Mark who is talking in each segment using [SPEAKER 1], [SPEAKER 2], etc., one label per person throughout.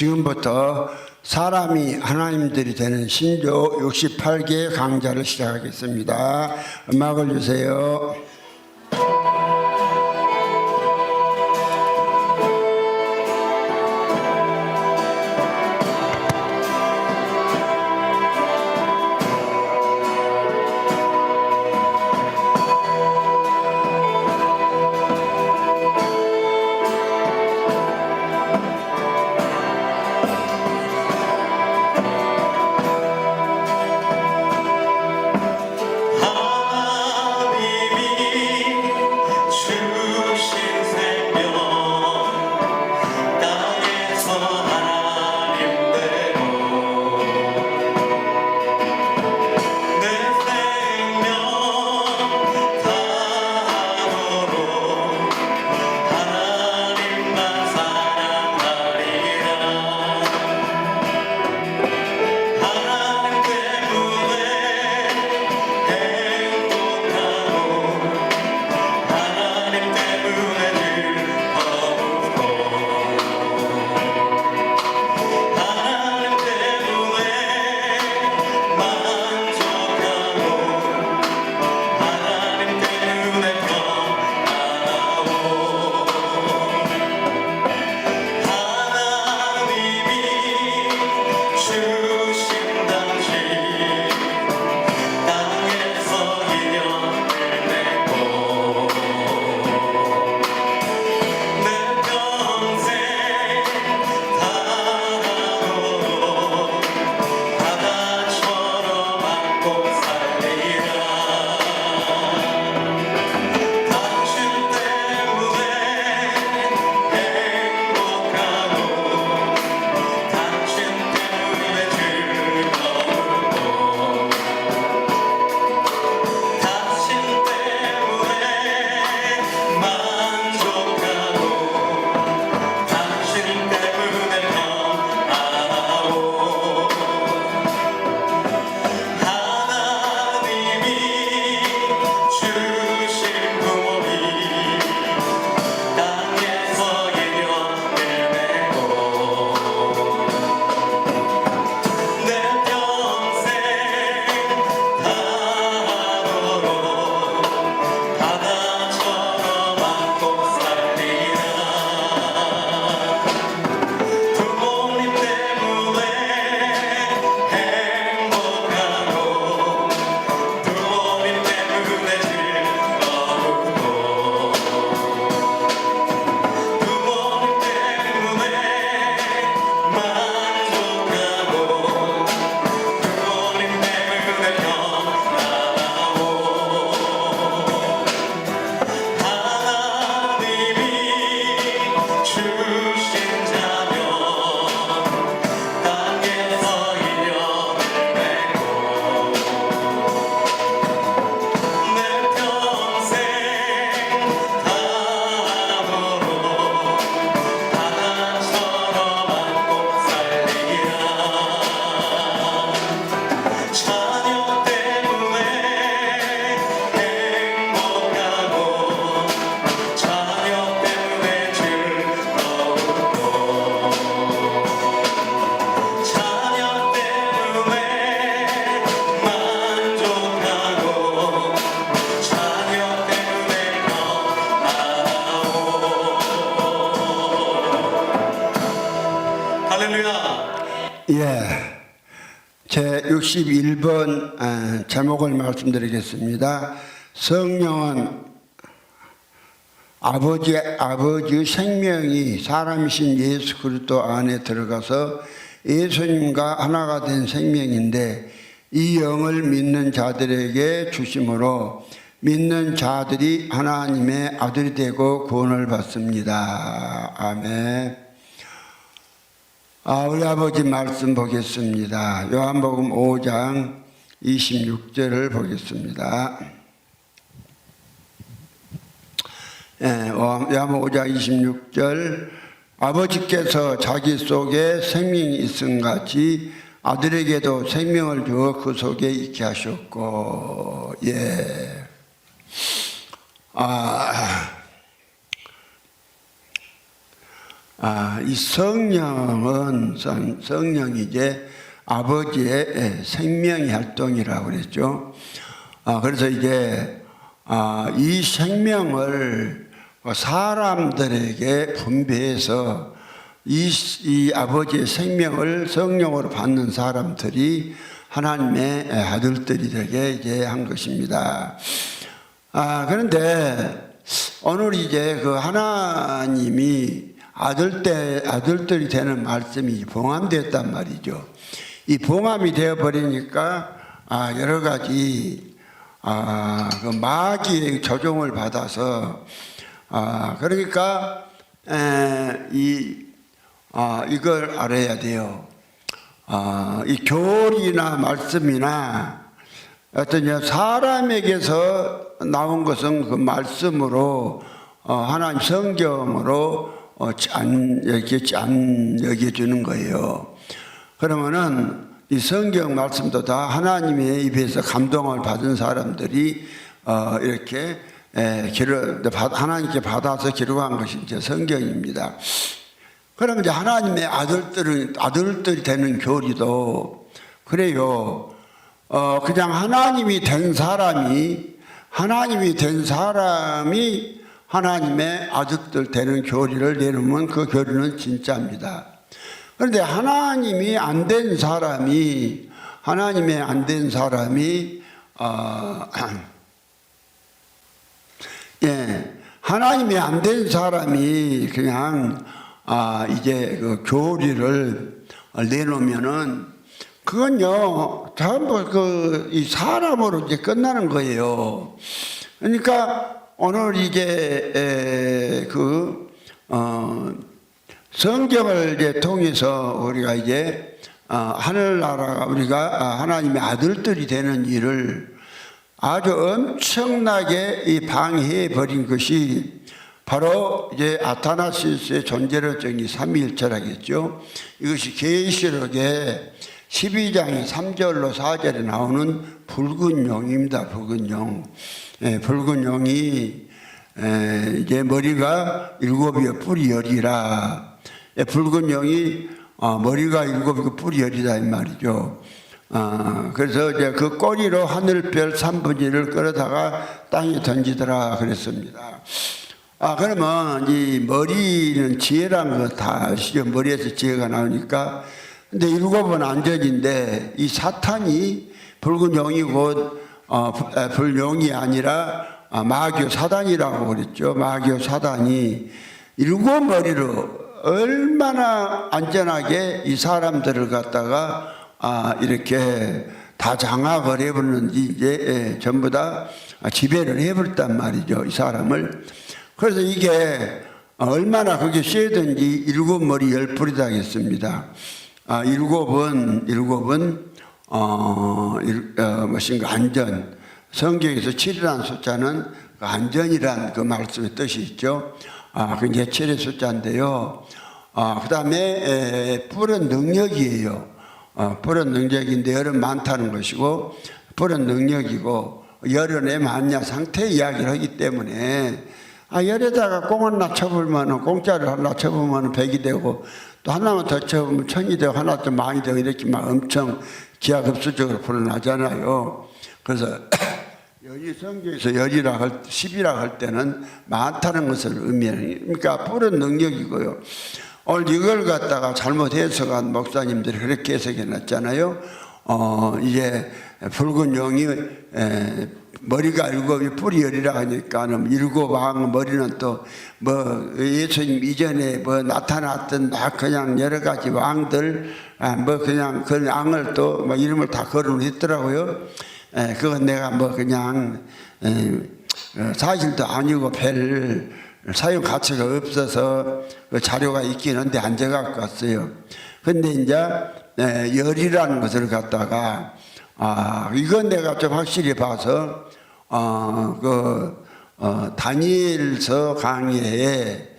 [SPEAKER 1] 지금부터 사람이 하나님들이 되는 신조 68개 강좌를 시작하겠습니다. 음악을 주세요. 제 61번 제목을 말씀드리겠습니다. 성령은 아버지의 생명이 사람이신 예수 그리스도 안에 들어가서 예수님과 하나가 된 생명인데 이 영을 믿는 자들에게 주심으로 믿는 자들이 하나님의 아들이 되고 구원을 받습니다. 아멘. 우리 아버지 말씀 보겠습니다. 요한복음 5장 26절을 보겠습니다. 요한복음 5장 26절 아버지께서 자기 속에 생명이 있음 같이 아들에게도 생명을 주어 그 속에 있게 하셨고, 이 성령은 성령이 이제 아버지의 생명의 활동이라고 그랬죠. 그래서 이제 이 생명을 사람들에게 분배해서 이 아버지의 생명을 성령으로 받는 사람들이 하나님의 아들들이 되게 이제 한 것입니다. 그런데 오늘 이제 그 하나님이 아들들이 되는 말씀이 봉함되었단 말이죠. 이 봉함이 되어 버리니까 여러 가지 그 마귀의 조종을 받아서 그러니까 이걸 알아야 돼요. 이 교리나 말씀이나 어떤 사람에게서 나온 것은 그 말씀으로 하나님 성경으로 안 여겨주는 거예요. 그러면은 이 성경 말씀도 다 하나님의 입에서 감동을 받은 사람들이 이렇게 하나님께 받아서 기록한 것이 이제 성경입니다. 그럼 이제 하나님의 아들들이 되는 교리도 그래요. 그냥 하나님이 된 사람이 하나님의 아들들 되는 교리를 내놓으면 그 교리는 진짜입니다. 그런데 하나님이 안 된 사람이 하나님이 안 된 사람이 그냥 이제 그 교리를 내놓으면은 그건요 전부 이 사람으로 이제 끝나는 거예요. 그러니까 오늘 이제 성경을 이제 통해서 우리가 이제 하늘나라가 우리가 하나님의 아들들이 되는 일을 아주 엄청나게 이 방해해 버린 것이 바로 이제 아타나시스의 존재를 정의 삼위일체라겠죠. 이것이 계시록에 12장의 3절로 4절에 나오는 붉은 용입니다. 붉은 용. 붉은 용이 이제 머리가 7이요 뿔이 10이라. 붉은 용이 머리가 7이고 뿔이 10이다 이 말이죠. 그래서 이제 그 꼬리로 하늘별 3분의 1을 끌어다가 땅에 던지더라 그랬습니다. 그러면 이 머리는 지혜라는 거 다 아시죠? 머리에서 지혜가 나오니까. 근데 7은 안전인데 이 사탄이 붉은 용이 곧 불용이 아니라 마귀 사단이라고 그랬죠. 마귀 사단이 7머리로 얼마나 안전하게 이 사람들을 갖다가 이렇게 다 장악을 해버렸는지 이제 전부 다 지배를 해버렸단 말이죠. 이 사람을. 그래서 이게 얼마나 그게 세든지 7머리 10뿔이다 하겠습니다. 7은 무엇인가 안전. 성경에서 7이라는 숫자는 그 안전이란 그 말씀의 뜻이 있죠. 그게 7의 숫자인데요. 그 다음에 뿔은 능력이에요. 뿔은 능력인데 열은 많다는 것이고 뿔은 능력이고 열은의 만야 상태 이야기를 하기 때문에 열에다가 꽁을 하나 쳐보면 공짜를 하나 쳐보면 100이 되고 또 하나만 더 쳐보면 1000이 되고 하나 좀 많이 되고 이렇게 막 엄청 기하급수적으로 불어나잖아요. 그래서 열이 성경에서 열이라 10이라 할 때는 많다는 것을 의미해요. 그러니까 뿔은 능력이고요. 오늘 이걸 갖다가 잘못 해석한 목사님들이 그렇게 해석해 놨잖아요. 이제 붉은 용이 머리가 7이 뿔이 10이라 하니까는 7왕 머리는 또 뭐 예수님 이전에 뭐 나타났던 막 그냥 여러 가지 왕들 뭐 그냥 그 왕을 또 뭐 이름을 다 거론했더라고요. 그건 내가 뭐 그냥 사실도 아니고 별 사용 가치가 없어서 그 자료가 있긴 한데 안 적어갖고 왔어요. 근데 이제 열이라는 것을 갖다가 이건 내가 좀 확실히 봐서 다니엘서 강의에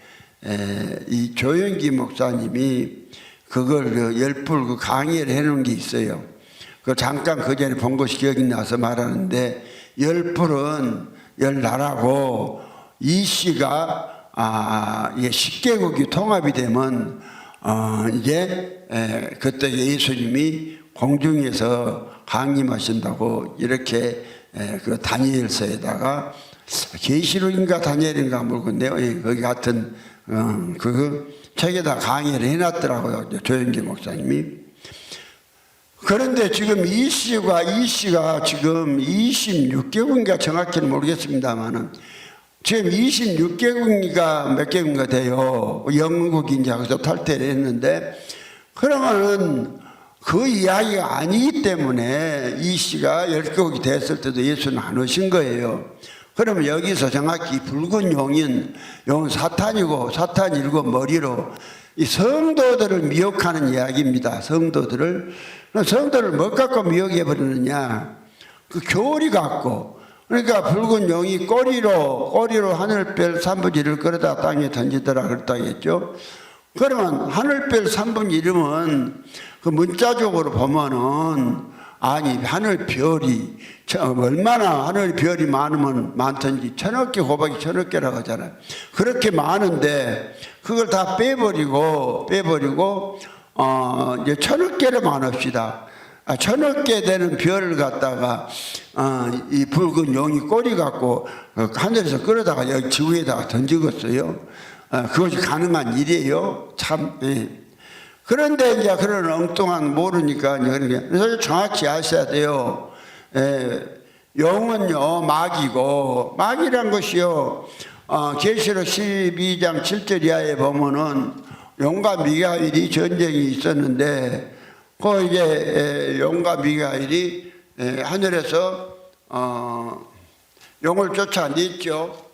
[SPEAKER 1] 이 조영기 목사님이 그걸 그 열풀 그 강의를 해놓은 게 있어요. 그 잠깐 그 전에 본 것이 기억이 나서 말하는데 열풀은 열나라고 이 씨가 이게 10개국이 통합이 되면 이제 그때 예수님이 공중에서 강림하신다고 이렇게 그 다니엘서에다가 계시록인가 다니엘인가 모르겠네요. 거기 같은 그 책에다 강의를 해놨더라고요. 조영기 목사님이. 그런데 지금 이 씨가 지금 26개국인가 정확히는 모르겠습니다만은 지금 26개국인가 몇 개국인가 돼요. 영국이 이제 거기서 탈퇴를 했는데, 그러면은 그 이야기가 아니기 때문에 이 씨가 10개국이 됐을 때도 예수는 안 오신 거예요. 그러면 여기서 정확히 붉은 용은 사탄이고, 사탄 7머리로 이 성도들을 미혹하는 이야기입니다. 성도들을 뭐 갖고 미혹해 버리느냐? 그 교리 갖고. 그러니까 붉은 용이 꼬리로 하늘별 3분의 1을 끌어다 땅에 던지더라 그랬다겠죠. 그러면 하늘별 3분의 1은 그 문자적으로 보면은 아니 하늘별이 얼마나 하늘별이 많으면 많던지 1000억 개 곱하기 1000억 개라고 하잖아요. 그렇게 많은데 그걸 다 빼버리고 이제 1000억 개로만 합시다. 1000억 개 되는 별을 갖다가 이 붉은 용이 꼬리 갖고 하늘에서 끌어다가 여기 지구에다가 던지겠어요. 그것이 가능한 일이에요. 참. 그런데 이제 그런 엉뚱한 모르니까 그래서 정확히 아셔야 돼요. 용은요 마귀고, 마귀란 것이요 계시록 12장 7절 이하에 보면은 용과 미가엘이 전쟁이 있었는데, 그 이제 용과 미가엘이 하늘에서 용을 쫓아냈죠.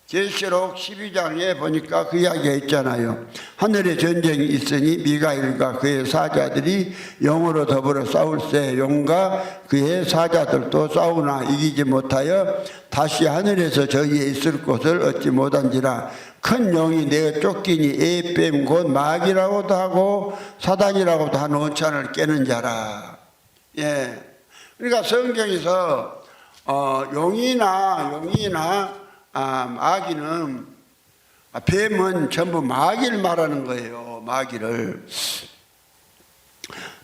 [SPEAKER 1] 계시록 12장에 보니까 그 이야기가 있잖아요. 하늘에 전쟁이 있으니 미가엘과 그의 사자들이 용으로 더불어 싸울세 용과 그의 사자들도 싸우나 이기지 못하여 다시 하늘에서 저기에 있을 곳을 얻지 못한지라. 큰 용이 내어 쫓기니 에뱀 곧 마귀라고도 하고 사단이라고도 하는 원천을 깨는 자라. 예. 그러니까 성경에서 용이나 마귀는, 뱀은 전부 마귀를 말하는 거예요. 마귀를.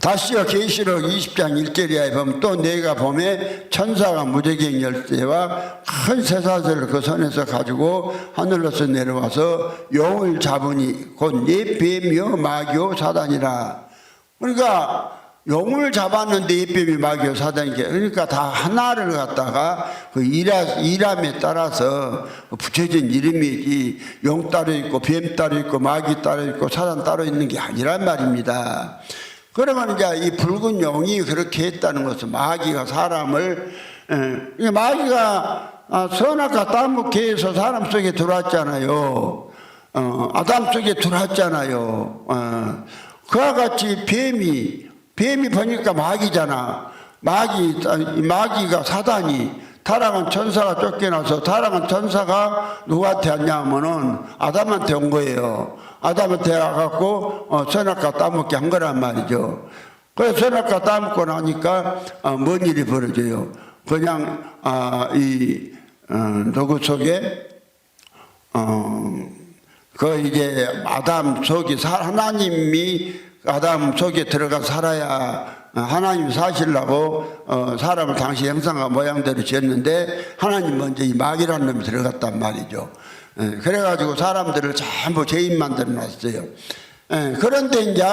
[SPEAKER 1] 다시요 계시록 20장 1절 이하에 보면 또 내가 봄에 천사가 무저갱 열쇠와 큰 쇠사슬을 그 손에서 가지고 하늘로서 내려와서 용을 잡으니 곧 옛뱀이요 마귀요 사단이라. 그러니까 용을 잡았는데 옛뱀이 마귀요 사단이게, 그러니까 다 하나를 갖다가 그 이람에 따라서 붙여진 이름이지 용 따로 있고 뱀 따로 있고 마귀 따로 있고 사단 따로 있는 게 아니란 말입니다. 그러면 이제 이 붉은 용이 그렇게 했다는 것은 마귀가 사람을, 마귀가 선악과 따먹게 해서 사람 속에 들어왔잖아요. 아담 속에 들어왔잖아요. 그와 같이 뱀이 보니까 마귀잖아. 마귀가 사단이 타락한 천사가 쫓겨나서, 타락한 천사가 누구한테 왔냐면은 아담한테 온 거예요. 아담한테 와갖고 선악과 따먹게 한 거란 말이죠. 그래서 선악과 따먹고 나니까 뭔 일이 벌어져요. 그냥 누구 속에 그 이제 아담 속에 하나님이 아담 속에 들어가 살아야 하나님 사시려고 사람을 당시 형상과 모양대로 지었는데 하나님 먼저 이 마귀라는 놈이 들어갔단 말이죠. 그래가지고 사람들을 전부 죄인 만들어놨어요. 그런데 이제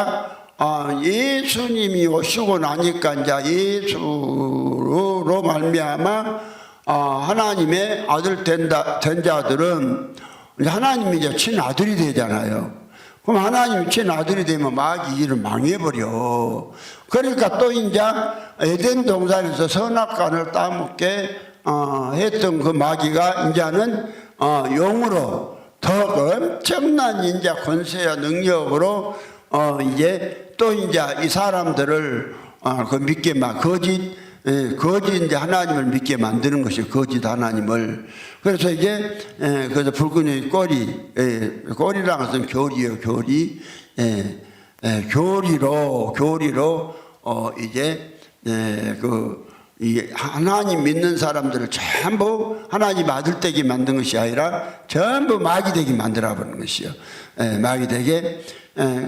[SPEAKER 1] 예수님이 오시고 나니까 이제 예수로 말미암아 하나님의 아들 된 자들은 하나님이 이제 친아들이 되잖아요. 그럼 하나님이 친아들이 되면 마귀 일을 망해버려. 그러니까 또 이제 에덴 동산에서 선악과를 따먹게 했던 그 마귀가 이제는 용으로 더 엄청난 이제 권세와 능력으로 이제 또 이제 이 사람들을 그 믿게 거짓 이제 하나님을 믿게 만드는 것이 거짓 하나님을. 그래서 이제 그래서 붉은 용이 꼬리라는 것은 교리예요. 교리. 교리로 이제 이 하나님 믿는 사람들을 전부 하나님 아들 되게 만든 것이 아니라 전부 마귀 되게 만들어 버리는 것이요. 마귀 되게.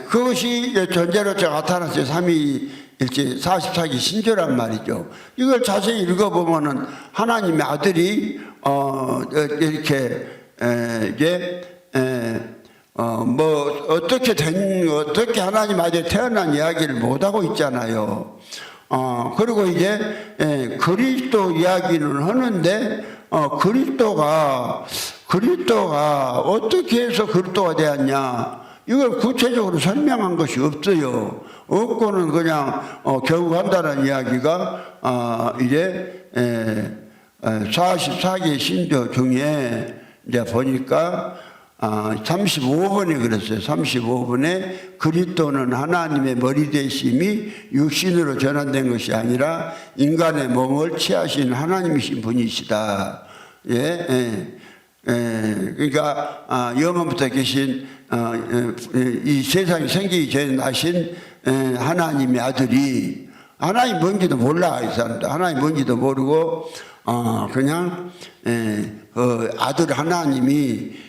[SPEAKER 1] 그것이 존재로서 나타났어요. 삼위일체 44기 신조란 말이죠. 이걸 자세히 읽어보면은 하나님의 아들이 이렇게 뭐 어떻게 하나님 아들이 태어난 이야기를 못 하고 있잖아요. 그리고 이제 그리스도 이야기는 하는데 그리스도가 어떻게 해서 그리스도가 되었냐 이걸 구체적으로 설명한 것이 없어요. 없고는 그냥 결국 한다는 이야기가 이제 44개 신조 중에 이제 보니까 35번에 그랬어요. 35번에 그리스도는 하나님의 머리 되심이 육신으로 전환된 것이 아니라 인간의 몸을 취하신 하나님이신 분이시다. 그러니까 영원부터 계신 이 세상이 생기기 전에 나신 하나님의 아들이 하나님 뭔지도 몰라 이 사람들. 하나님 뭔지도 모르고 그냥 아들 하나님이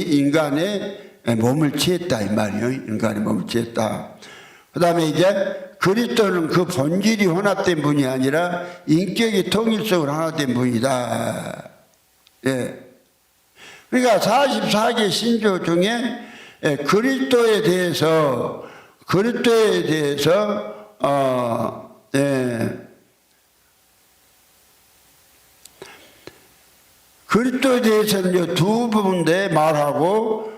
[SPEAKER 1] 인간의 몸을 취했다 이 말이에요. 인간의 몸을 취했다. 그 다음에 이제 그리스도는 그 본질이 혼합된 분이 아니라 인격이 통일적으로 하나 된 분이다. 그러니까 44개 신조 중에 그리스도에 대해서 그리스도에 대해서는 두 부분에 말하고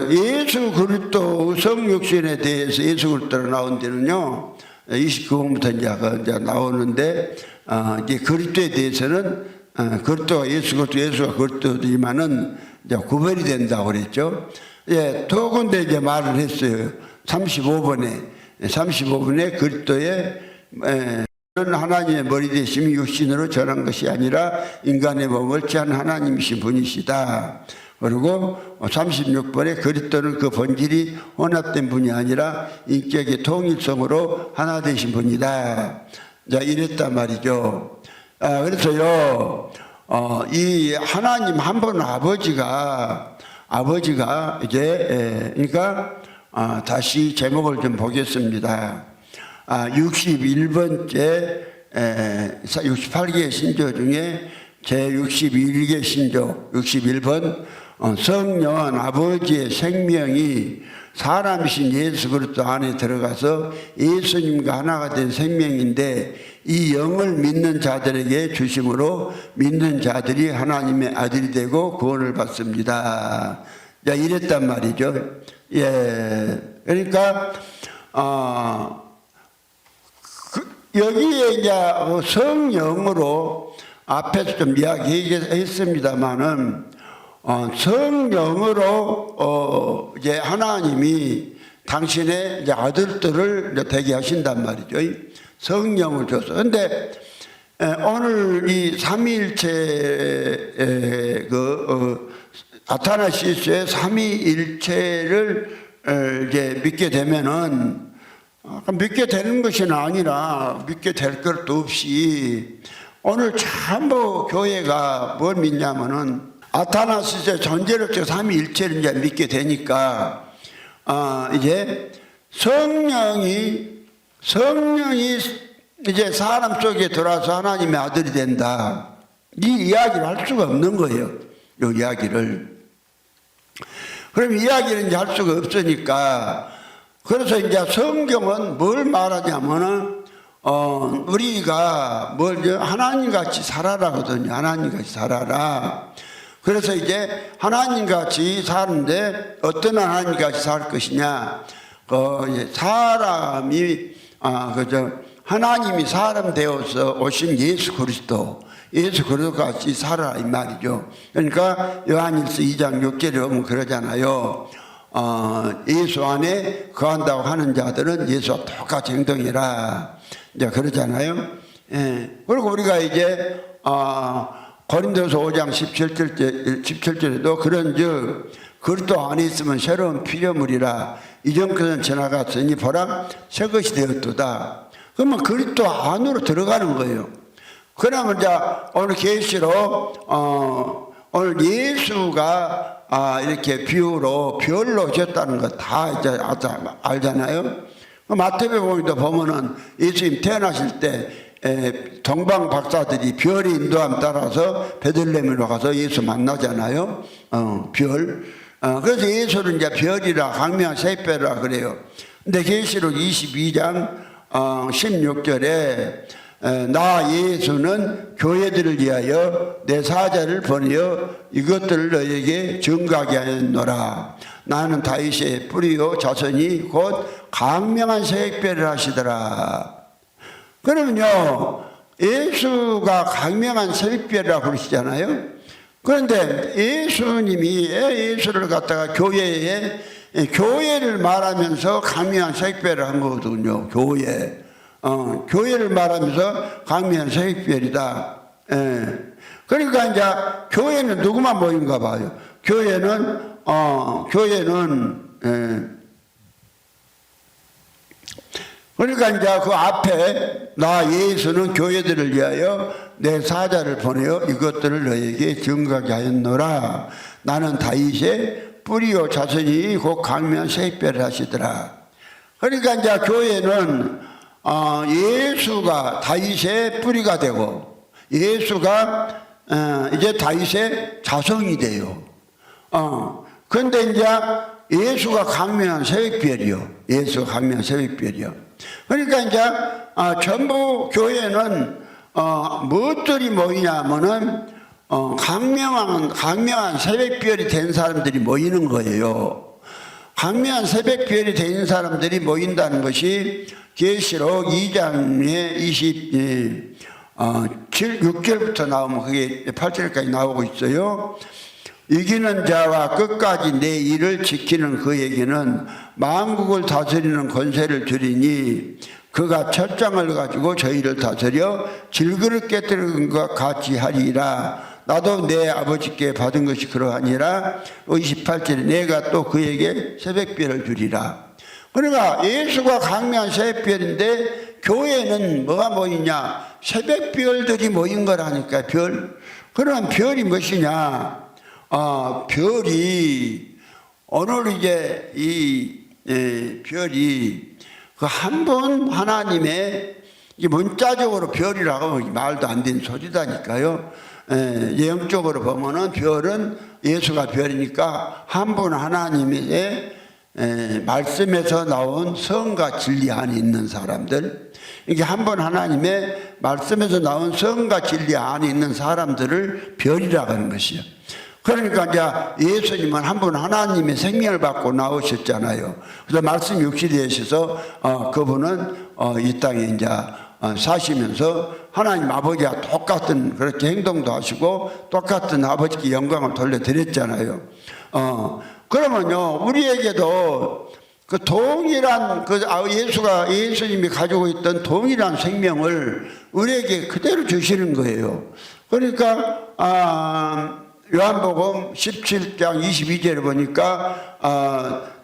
[SPEAKER 1] 예수 그리스도 성육신에 대해서 예수 그리스도로 나온 데는요 29번부터 이제 나오는데 이제 그리스도에 대해서는 그리스도가 예수가 그리스도지만은 이제 구별이 된다고 그랬죠. 두 군데 이제 말을 했어요. 35번에 그리스도의 하나님의 머리 되심이 육신으로 전한 것이 아니라 인간의 몸을 취한 하나님이신 분이시다. 그리고 36번에 그리스도는 그 본질이 혼합된 분이 아니라 인격의 통일성으로 하나 되신 분이다. 자, 이랬단 말이죠. 그래서요, 이 하나님 한 분 아버지가 이제, 그러니까, 다시 제목을 좀 보겠습니다. 61번째 68개 신조 중에 제61개 신조 61번 성령은 아버지의 생명이 사람이신 예수 그리스도 안에 들어가서 예수님과 하나가 된 생명인데 이 영을 믿는 자들에게 주심으로 믿는 자들이 하나님의 아들이 되고 구원을 받습니다. 자, 이랬단 말이죠. 그러니까 여기에 이제 성령으로 앞에서 좀 이야기했습니다만은 성령으로 이제 하나님이 당신의 이제 아들들을 이제 되게 하신단 말이죠. 성령을 줘서. 그런데 오늘 이 삼위일체 아타나시스의 삼위일체를 이제 믿게 되면은 믿게 되는 것이 아니라 믿게 될 것도 없이 오늘 전부 교회가 뭘 믿냐면은 아타나시스의 존재로서 삼위일체를 이제 믿게 되니까 이제 성령이 이제 사람 속에 들어와서 하나님의 아들이 된다. 이 이야기를 할 수가 없는 거예요. 이 이야기를. 그럼 이야기를 이제 할 수가 없으니까 그래서 이제 성경은 뭘 말하냐면은 우리가 하나님같이 살아라거든요. 하나님같이 살아라. 그래서 이제 하나님같이 사는데 어떤 하나님같이 살 것이냐? 사람이 하나님이 사람 되어서 오신 예수 그리스도 같이 살아라 이 말이죠. 그러니까 요한일서 2장 6절에 보면 그러잖아요. 예수 안에 거한다고 하는 자들은 예수와 똑같이 행동해라. 이제 그러잖아요. 그리고 우리가 이제 고린도서 5장 17절에도 그런즉 그리스도 안에 있으면 새로운 피조물이라 이전 것은 지나갔으니 보라 새 것이 되었도다. 그러면 그리스도 안으로 들어가는 거예요. 그러면 이제 오늘 계시로 오늘 예수가 이렇게 별로 오셨다는 거 다 이제 알잖아요. 마태복음에도 보면은 예수님 태어나실 때 동방 박사들이 별의 인도함 따라서 베들레헴으로 가서 예수 만나잖아요. 별. 그래서 예수는 이제 별이라 강명한 새별이라 그래요. 근데 계시록 22장 16절에 나 예수는 교회들을 위하여 내 사자를 보내어 이것들을 너에게 증거하게 하였노라. 나는 다윗의 뿌리요 자손이 곧 강명한 새별을 하시더라. 그러면요, 예수가 강명한 새별이라고 그러시잖아요. 그런데 예수님이 예수를 갖다가 교회를 말하면서 강명한 새별을 한 거거든요. 교회를 말하면서 강명한 새별이다. 그러니까 이제 교회는 누구만 모인가 봐요. 교회는 그러니까 이제 그 앞에 나 예수는 교회들을 위하여 내 사자를 보내어 이것들을 너에게 증거하게 하였노라. 나는 다윗의 뿌리요 자손이 곧 강명한 새별을 하시더라. 그러니까 이제 교회는 예수가 다윗의 뿌리가 되고 예수가 이제 다윗의 자손이 돼요. 그런데 이제 예수가 강명한 새벽별이요. 예수가 강명한 새벽별이요. 그러니까 이제 전부 교회는 무엇들이 모이냐면은 강명한 새벽별이 된 사람들이 모이는 거예요. 강명한 새벽별이 된 사람들이 모인다는 것이 계시록 2장에 6절부터 나오면 그게 8절까지 나오고 있어요. 이기는 자와 끝까지 내 일을 지키는 그에게는 만국을 다스리는 권세를 주리니 그가 철장을 가지고 저희를 다스려 질그릇 깨뜨리는 것 같이 하리라. 나도 내 아버지께 받은 것이 그러하니라. 28절에 내가 또 그에게 새벽별을 주리라. 그러니까 예수가 강명한 새벽별인데 교회는 뭐가 모이냐? 새벽별들이 모인 거라니까. 별. 그러면 별이 무엇이냐? 별이 오늘 이제 이 별이 그 한 번 하나님의 문자적으로 별이라고 말도 안 되는 소리다니까요. 영적으로 보면은 별은 예수가 별이니까 한 분 하나님의 말씀에서 나온 성과 진리 안에 있는 사람들, 이게 한 번 하나님의 말씀에서 나온 성과 진리 안에 있는 사람들을 별이라고 하는 것이요. 그러니까 이제 예수님은 한 분 하나님의 생명을 받고 나오셨잖아요. 그래서 말씀 육신이 되셔서 그분은 이 땅에 이제 사시면서 하나님 아버지와 똑같은 그렇게 행동도 하시고 똑같은 아버지께 영광을 돌려드렸잖아요. 그러면요, 우리에게도 그 동일한 예수님이 가지고 있던 동일한 생명을 우리에게 그대로 주시는 거예요. 그러니까 요한복음 17장 22절에 보니까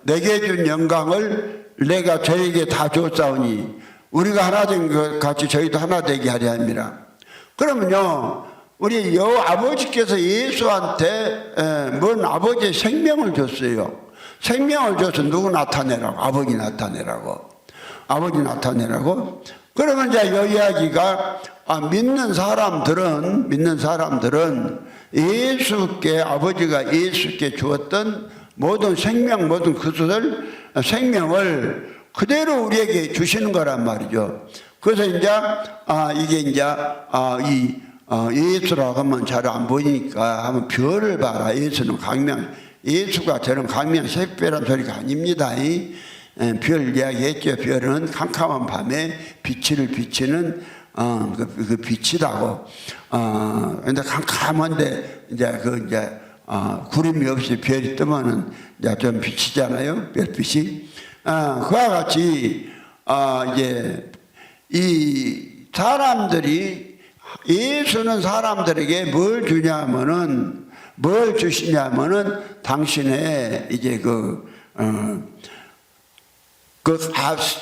[SPEAKER 1] 내게 준 영광을 내가 저에게 다 줬사오니 우리가 하나 된 것 같이 저희도 하나 되게 하려 합니다. 그러면요, 우리 여 아버지께서 예수한테 뭔 아버지의 생명을 줬어요. 생명을 줘서 누구 나타내라고? 아버지 나타내라고. 아버지 나타내라고. 그러면 이제 이 이야기가 믿는 사람들은 예수께 아버지가 예수께 주었던 모든 생명, 모든 그것을 생명을 그대로 우리에게 주시는 거란 말이죠. 그래서 이제 이게 이제 예수라고 하면 잘 안 보이니까 한번 별을 봐라. 예수가 저는 강명 새별한 소리가 아닙니다. 별 이야기했죠. 별은 캄캄한 밤에 빛을 비치는 그 빛이라고. 근데 캄캄한데 이제 구름이 없이 별이 뜨면은 이제 좀 비치잖아요. 별빛이. 그와 같이 이제 이 사람들이 예수는 사람들에게 뭘 주냐면은 뭘 주시냐면은 당신의 이제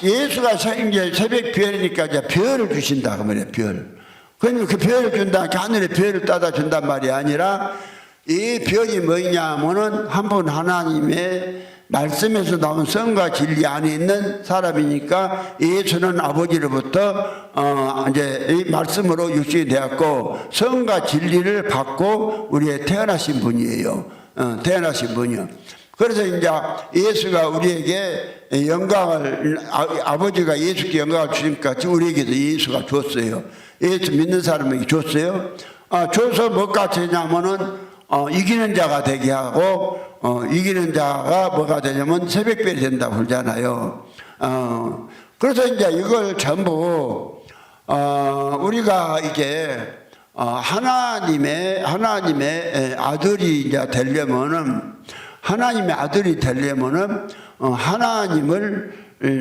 [SPEAKER 1] 예수가 이제 새벽 별이니까 이제 별을 주신다 그 말이에요. 별. 그러니까 그 별을 준다, 하늘에 별을 따다 준단 말이 아니라 이 별이 뭐냐면은 한 분 하나님의 말씀에서 나온 성과 진리 안에 있는 사람이니까 예수는 아버지로부터 이제 이 말씀으로 육신이 되었고 성과 진리를 받고 우리의 태어나신 분이에요. 태어나신 분이요. 그래서 이제 예수가 우리에게 영광을 아버지가 예수께 영광을 주니까 우리에게도 예수가 줬어요. 예수 믿는 사람에게 줬어요. 줘서 뭐가 되냐면은 이기는 자가 되게 하고 이기는 자가 뭐가 되냐면 새벽별이 된다고 그러잖아요. 그래서 이제 이걸 전부 우리가 이게 하나님의 아들이 이제 되려면은 하나님의 아들이 되려면은 하나님을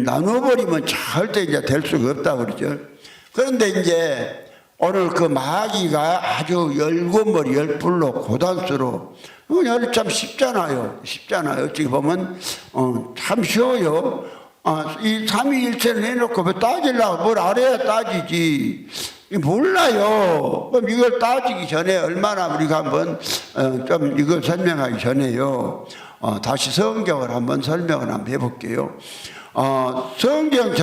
[SPEAKER 1] 나눠버리면 절대 이제 될 수가 없다고 그러죠. 그런데 이제 오늘 그 마귀가 아주 열고머리 열불로 고단수로 이건 참 쉽잖아요. 어찌 보면 참 쉬워요. 이 삼위일체를 해놓고 뭐 따지려고 뭘 알아야 따지지. 몰라요. 그럼 이걸 따지기 전에 얼마나 우리가 한번 좀 이걸 설명하기 전에요. 다시 성경을 한번 설명을 한번 해볼게요. 성경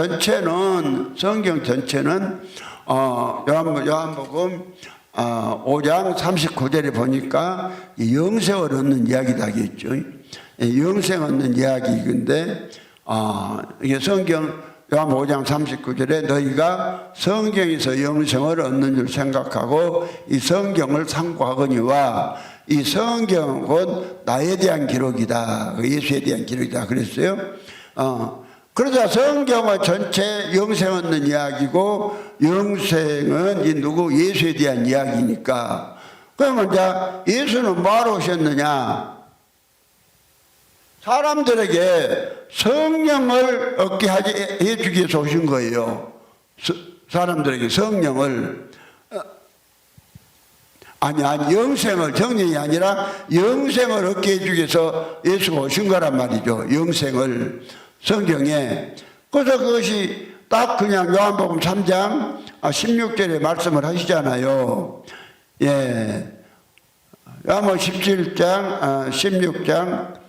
[SPEAKER 1] 전체는 요한복음 5장 39절에 보니까 영생을 얻는 이야기다 하겠죠. 영생 얻는 이야기인데 이게 성경 요한 5장 39절에 너희가 성경에서 영생을 얻는 줄 생각하고 이 성경을 상고하거니와 이 성경은 나에 대한 기록이다. 예수에 대한 기록이다 그랬어요. 그러자 성경은 전체 영생 얻는 이야기고 영생은 이 누구 예수에 대한 이야기니까 그러면 이제 예수는 뭐하러 오셨느냐? 사람들에게 성령을 얻게 해주기 위해서 오신 거예요. 사람들에게 성령을 아니 영생을 성령이 아니라 영생을 얻게 해주기 위해서 예수가 오신 거란 말이죠. 영생을 성경에. 그래서 그것이 딱 그냥 요한복음 3장 16절에 말씀을 하시잖아요. 예. 요한복음 17장 16장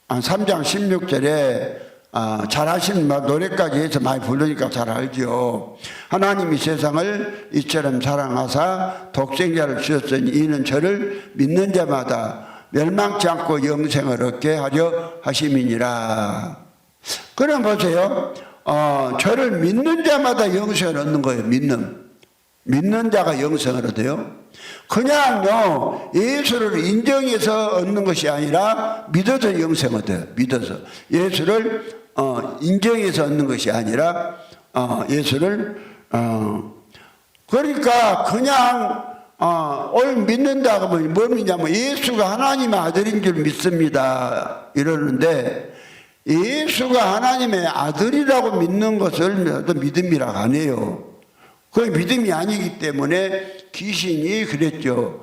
[SPEAKER 1] 3장 16절에 잘 아시는 노래까지 해서 많이 부르니까 잘 알죠. 하나님이 세상을 이처럼 사랑하사 독생자를 주셨으니 이는 저를 믿는 자마다 멸망치 않고 영생을 얻게 하려 하심이니라. 그럼 보세요. 저를 믿는 자마다 영생을 얻는 거예요. 믿는 자가 영생을 얻어요. 그냥요 예수를 인정해서 얻는 것이 아니라 믿어서 영생 얻어요. 믿어서 예수를 인정해서 얻는 것이 아니라 예수를 그러니까 그냥 오늘 믿는다 그러면 뭐 믿냐면 예수가 하나님의 아들인 줄 믿습니다 이러는데 예수가 하나님의 아들이라고 믿는 것을 믿음이라고 안 해요. 그 믿음이 아니기 때문에 귀신이 그랬죠.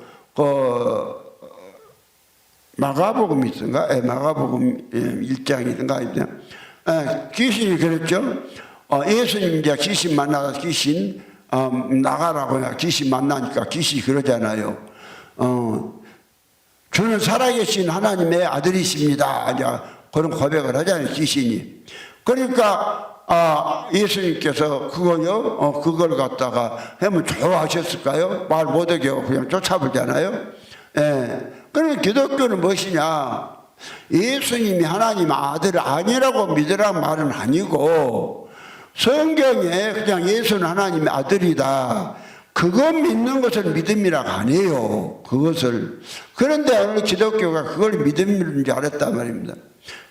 [SPEAKER 1] 마가복음 있던가? 마가복음 1장이던가? 귀신이 그랬죠. 예수님 이제 귀신 만나서 귀신 나가라고 귀신 만나니까 귀신이 그러잖아요. 저는 살아계신 하나님의 아들이십니다. 이제 그런 고백을 하잖아요. 귀신이. 그러니까 예수님께서 그걸 갖다가 하면 좋아하셨을까요? 말 못하게 그냥 쫓아버리잖아요. 예. 그러면 기독교는 무엇이냐? 예수님이 하나님 아들 아니라고 믿으라는 말은 아니고 성경에 그냥 예수는 하나님의 아들이다. 그것 믿는 것을 믿음이라고 안 해요. 그것을. 그런데 오늘 기독교가 그걸 믿음인 줄 알았단 말입니다.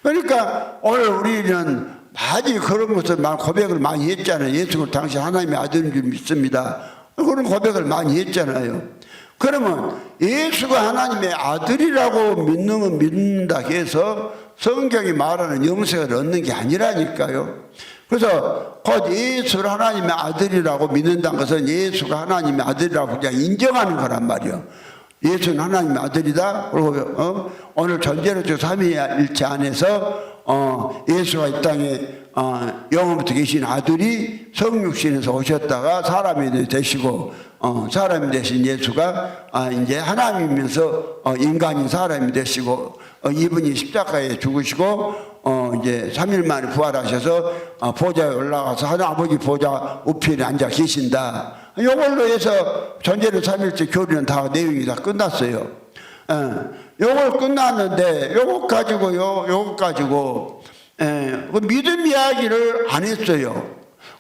[SPEAKER 1] 그러니까 오늘 우리는 많이 그런 것을 고백을 많이 했잖아요. 예수를 당신 하나님의 아들인 줄 믿습니다. 그런 고백을 많이 했잖아요. 그러면 예수가 하나님의 아들이라고 믿는다 해서 성경이 말하는 영생을 얻는 게 아니라니까요. 그래서 곧 예수를 하나님의 아들이라고 믿는다는 것은 예수가 하나님의 아들이라고 그냥 인정하는 거란 말이에요. 예수는 하나님의 아들이다. 그리고 오늘 전제로서 삼위일체 안에서 예수가 이 땅에 영원부터 계신 아들이 성육신에서 오셨다가 사람이 되시고 사람이 되신 예수가 이제 하나님이면서 인간인 사람이 되시고 이분이 십자가에 죽으시고 이제 3일 만에 부활하셔서 보좌에 올라가서 하나님 아버지 보좌 우편에 앉아 계신다. 이걸로 해서 전제는 3일째 교리는 다 내용이 다 끝났어요. 요걸 끝났는데 요것 가지고 그 믿음 이야기를 안 했어요.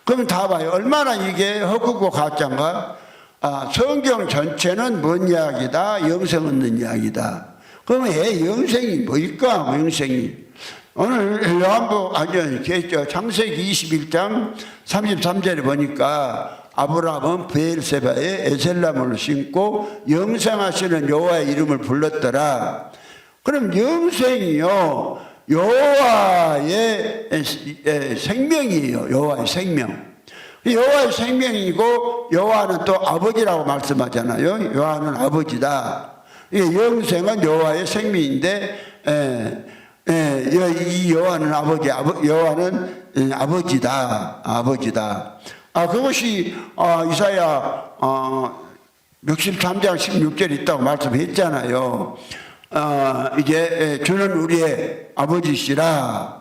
[SPEAKER 1] 그럼 다 봐요. 얼마나 이게 헛구고 가짜인가? 성경 전체는 뭔 이야기다? 영생 얻는 이야기다. 그러면 영생이 뭘까? 영생이. 오늘 요한복 창세기 21장 33절에 보니까 아브라함은 브엘세바에 에셀나무를 심고 영생하시는 여호와의 이름을 불렀더라. 그럼 영생이요 여호와의 생명이에요. 여호와의 생명. 여호와의 생명이고 여호와는 또 아버지라고 말씀하잖아요. 여호와는 아버지다. 영생은 여호와의 생명인데 이 여호와는 여호와는 아버지다. 그것이 이사야 63장 16절에 있다고 말씀했잖아요. 이제 주는 우리의 아버지시라.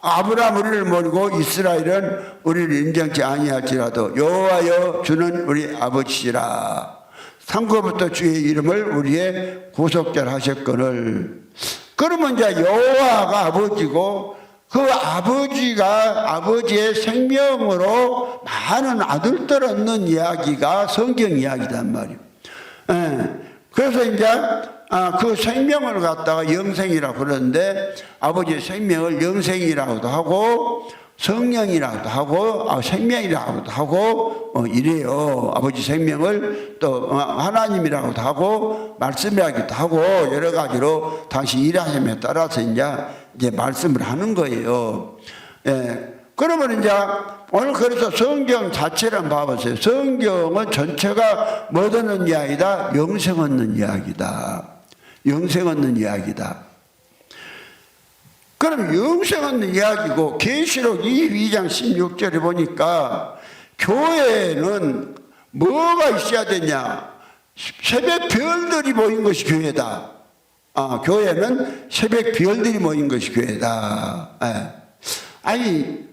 [SPEAKER 1] 아브라함 우리를 모르고 이스라엘은 우리를 인정치 아니할지라도 여호와여 주는 우리 아버지시라. 상고부터 주의 이름을 우리의 구속자라 하셨거늘. 그러면 이제 여호와가 아버지고 그 아버지가 아버지의 생명으로 많은 아들들 얻는 이야기가 성경 이야기단 말이에요. 그래서 이제 그 생명을 갖다가 영생이라고 그러는데 아버지의 생명을 영생이라고도 하고 성령이라고도 하고 생명이라고도 하고 이래요. 아버지 생명을 또 하나님이라고도 하고 말씀이라고도 하고 여러 가지로 당시 일하심에 따라서 이제 말씀을 하는 거예요. 그러면 이제 오늘 그래서 성경 자체를 한번 봐보세요. 성경은 전체가 뭐 얻는 이야기다? 영생 얻는 이야기다. 영생 얻는 이야기다. 그럼 영생 얻는 이야기고 계시록 22장 16절에 보니까 교회는 뭐가 있어야 되냐? 새벽 별들이 모인 것이 교회다. 교회는 새벽 별들이 모인 것이 교회다. 아니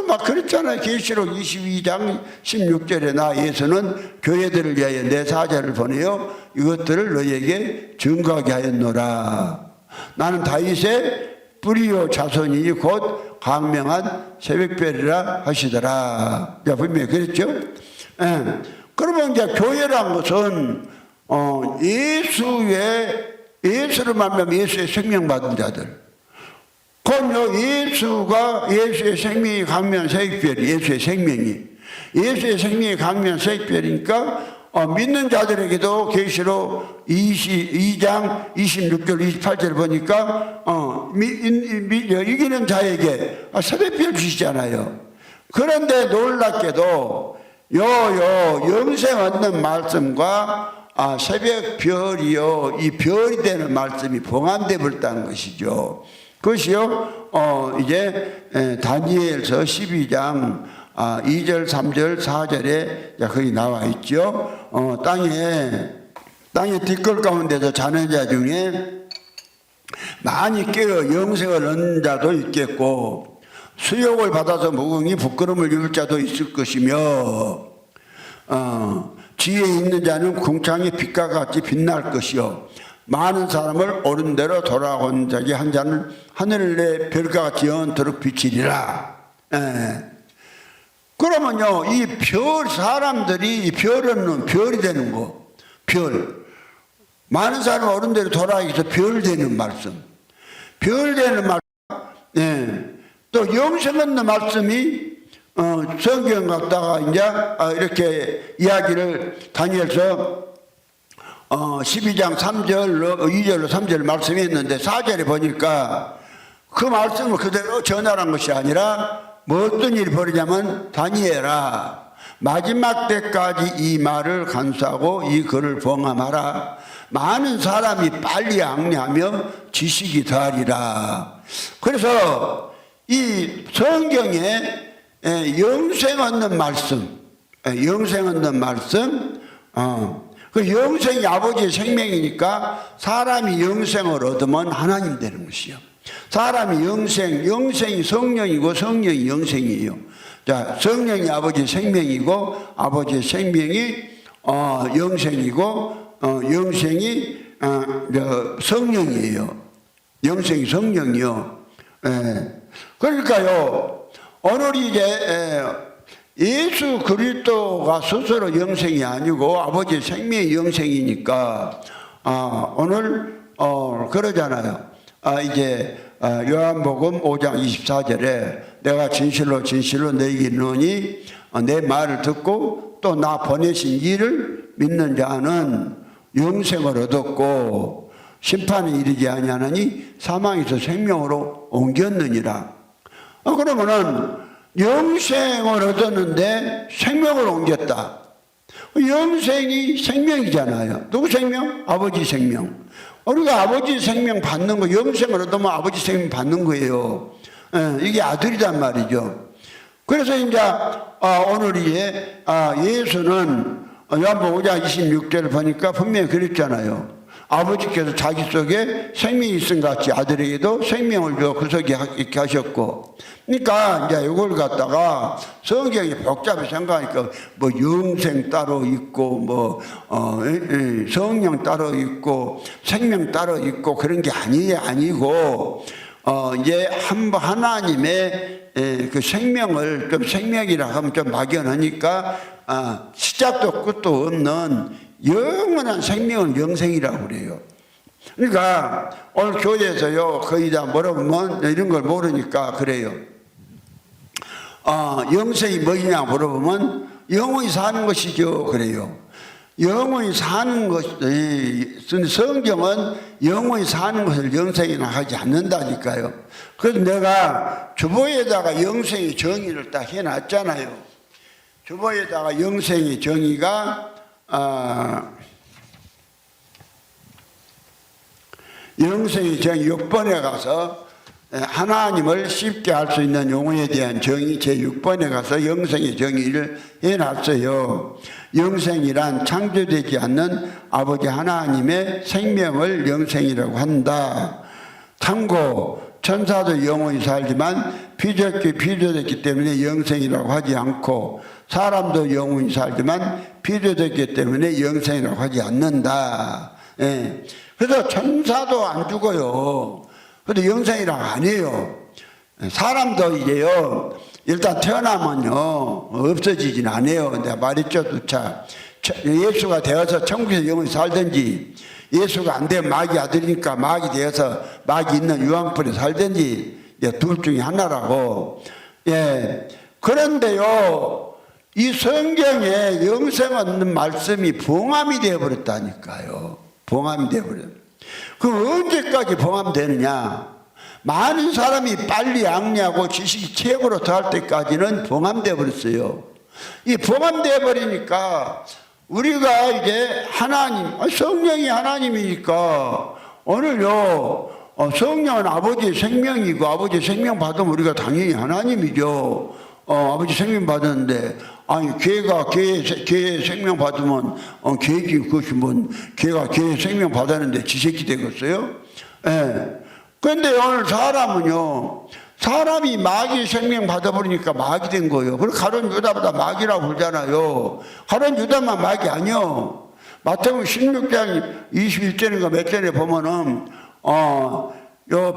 [SPEAKER 1] 막 그랬잖아요. 계시록 22장 16절에 나 예수는 교회들을 위하여 내 사자를 보내어 이것들을 너희에게 증거하게 하였노라. 나는 다윗의 뿌리요 자손이 곧 강명한 새벽별이라 하시더라. 분명히 그랬죠. 그러면 이제 교회란 것은 예수를 만나면 예수의 생명 받은 자들. 그럼요, 예수의 생명이 강면 새벽별이 예수의 생명이 강면 새벽별이니까 믿는 자들에게도 계시록 22장 26절 28절 보니까 이기는 자에게 새벽별 주시잖아요. 그런데 놀랍게도 영생 얻는 말씀과 새벽별이요 이 별이 되는 말씀이 봉합되어 버렸다는 것이죠. 그것이요 이제 다니엘서 12장 2절 3절 4절에 거기 나와 있죠. 땅의 뒷골 가운데서 자는 자 중에 많이 깨어 영생을 얻는 자도 있겠고 수욕을 받아서 무궁히 부끄러움을 입을 자도 있을 것이며 지혜 있는 자는 궁창의 빛과 같이 빛날 것이요 많은 사람을 옳은 대로 돌아온 자기 한 자는 하늘 내 별과 같이 영원토록 비치리라. 그러면요 이 별 사람들이 이 별은 별이 되는 거 별 많은 사람 옳은 대로 돌아가기 위해서 별 되는 말씀 또 영생 얻는 말씀이 성경 갖다가 이제 이렇게 이야기를 다니엘서 12장 3절 2절로 3절 말씀했는데 4절에 보니까 그 말씀을 그대로 전하는 것이 아니라 뭐 어떤 일이 벌이냐면 다니엘아 마지막 때까지 이 말을 간수하고 이 글을 봉함하라. 많은 사람이 빨리 앙리하며 지식이 더하리라. 그래서 이 성경에 영생 얻는 말씀, 영생 얻는 말씀, 그 영생이 아버지의 생명이니까 사람이 영생을 얻으면 하나님 되는 것이요. 사람이 영생이 성령이고 성령이 영생이에요. 자, 성령이 아버지의 생명이고 아버지의 생명이 영생이고 영생이 성령이에요. 영생이 성령이요. 그러니까요, 오늘 이제 예수 그리스도가 스스로 영생이 아니고 아버지의 생명이 영생이니까 오늘 그러잖아요. 이제 요한복음 5장 24절에 내가 진실로 진실로 너희에게 이르노니 내 말을 듣고 또 나 보내신 이를 믿는 자는 영생을 얻었고 심판에 이르지 아니하느니 사망에서 생명으로 옮겼느니라. 그러면은 영생을 얻었는데 생명을 옮겼다. 영생이 생명이잖아요. 누구 생명? 아버지 생명. 우리가 아버지 생명 받는 거, 영생을 얻으면 아버지 생명 받는 거예요. 이게 아들이란 말이죠. 그래서 이제 오늘 예수는 요한복음 5장 26절을 보니까 분명히 그랬잖아요. 아버지께서 자기 속에 생명이 있음 같이 아들에게도 생명을 줘 그 속에 있게 하셨고. 그러니까 이제 이걸 갖다가 성경이 복잡히 생각하니까 뭐 영생 따로 있고 뭐 성령 따로 있고 생명 따로 있고 그런 게 아니고 이제 하나님의 그 생명을 좀 생명이라 하면 좀 막연하니까 시작도 끝도 없는 영원한 생명을 영생이라고 그래요. 그러니까 오늘 교회에서요 거의 다 물어보면 이런 걸 모르니까 그래요. 영생이 뭐냐 물어보면 영원히 사는 것이죠 그래요. 영원히 사는 것이 성경은 영원히 사는 것을 영생이나 하지 않는다니까요. 그래서 내가 주보에다가 영생의 정의를 딱 해놨잖아요. 주보에다가 영생의 정의가 영생의 정의 6번에 가서 하나님을 쉽게 알 수 있는 용어에 대한 정의 제6번에 가서 영생의 정의를 해놨어요. 영생이란 창조되지 않는 아버지 하나님의 생명을 영생이라고 한다. 참고 천사도 영원히 살지만 피조됐기 때문에 영생이라고 하지 않고 사람도 영원히 살지만 피조됐기 때문에 영생이라고 하지 않는다. 그래서 천사도 안 죽어요. 그런데 영생이라고 안 해요. 사람도 이제요, 일단 태어나면요, 없어지진 않아요. 내가 말했죠, 두차. 예수가 되어서 천국에서 영원히 살든지, 예수가 안 되면 마귀 아들이니까 마귀 되어서 마귀 있는 유황불에 살든지, 둘 중에 하나라고. 그런데요, 이 성경에 영생 얻는 말씀이 봉함이 되어버렸다니까요. 봉함이 되어버렸어요. 그럼 언제까지 봉함되느냐? 많은 사람이 빨리 악리하고 지식이 최고로 더할 때까지는 봉함되어 버렸어요. 이 봉함되어 버리니까 우리가 이제 성령이 하나님이니까 오늘요 성령은 아버지의 생명이고 아버지의 생명 받으면 우리가 당연히 하나님이죠. 아버지 생명 받았는데 개의 생명 받으면 개지 그것이 뭔 개가 개의 생명 받았는데 지 새끼 되겠어요? 그런데 오늘 사람이 마귀 생명 받아버리니까 마귀 된 거예요. 그리고 가룟 유다보다 마귀라고 부르잖아요. 가룟 유다만 마귀 아니요. 마태복음 16장 21절인가 몇 절에 보면은